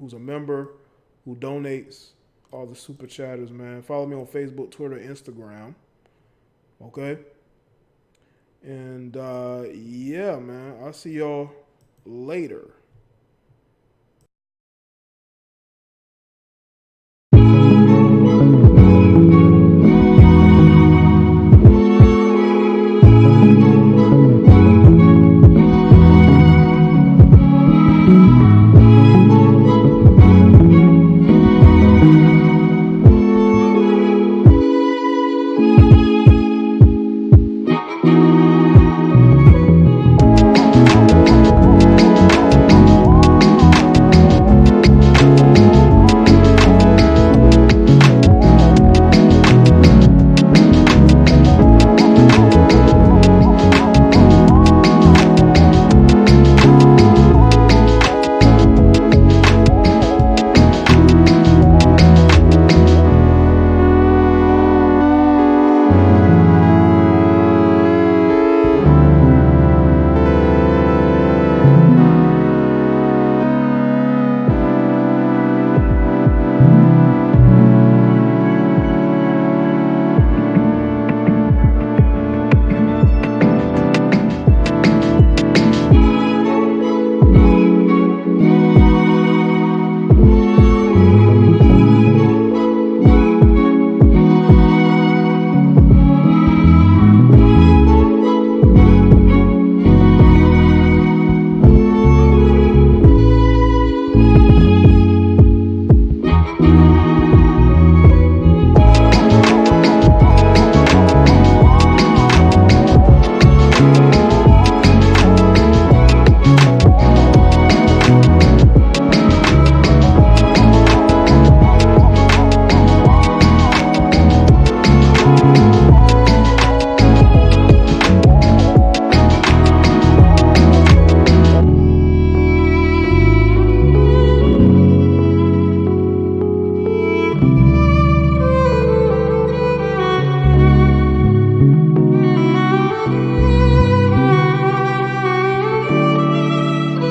who's a member, who donates, all the super chatters, man. Follow me on Facebook, Twitter, Instagram. Okay. And yeah, man. I'll see y'all later.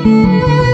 Thank you.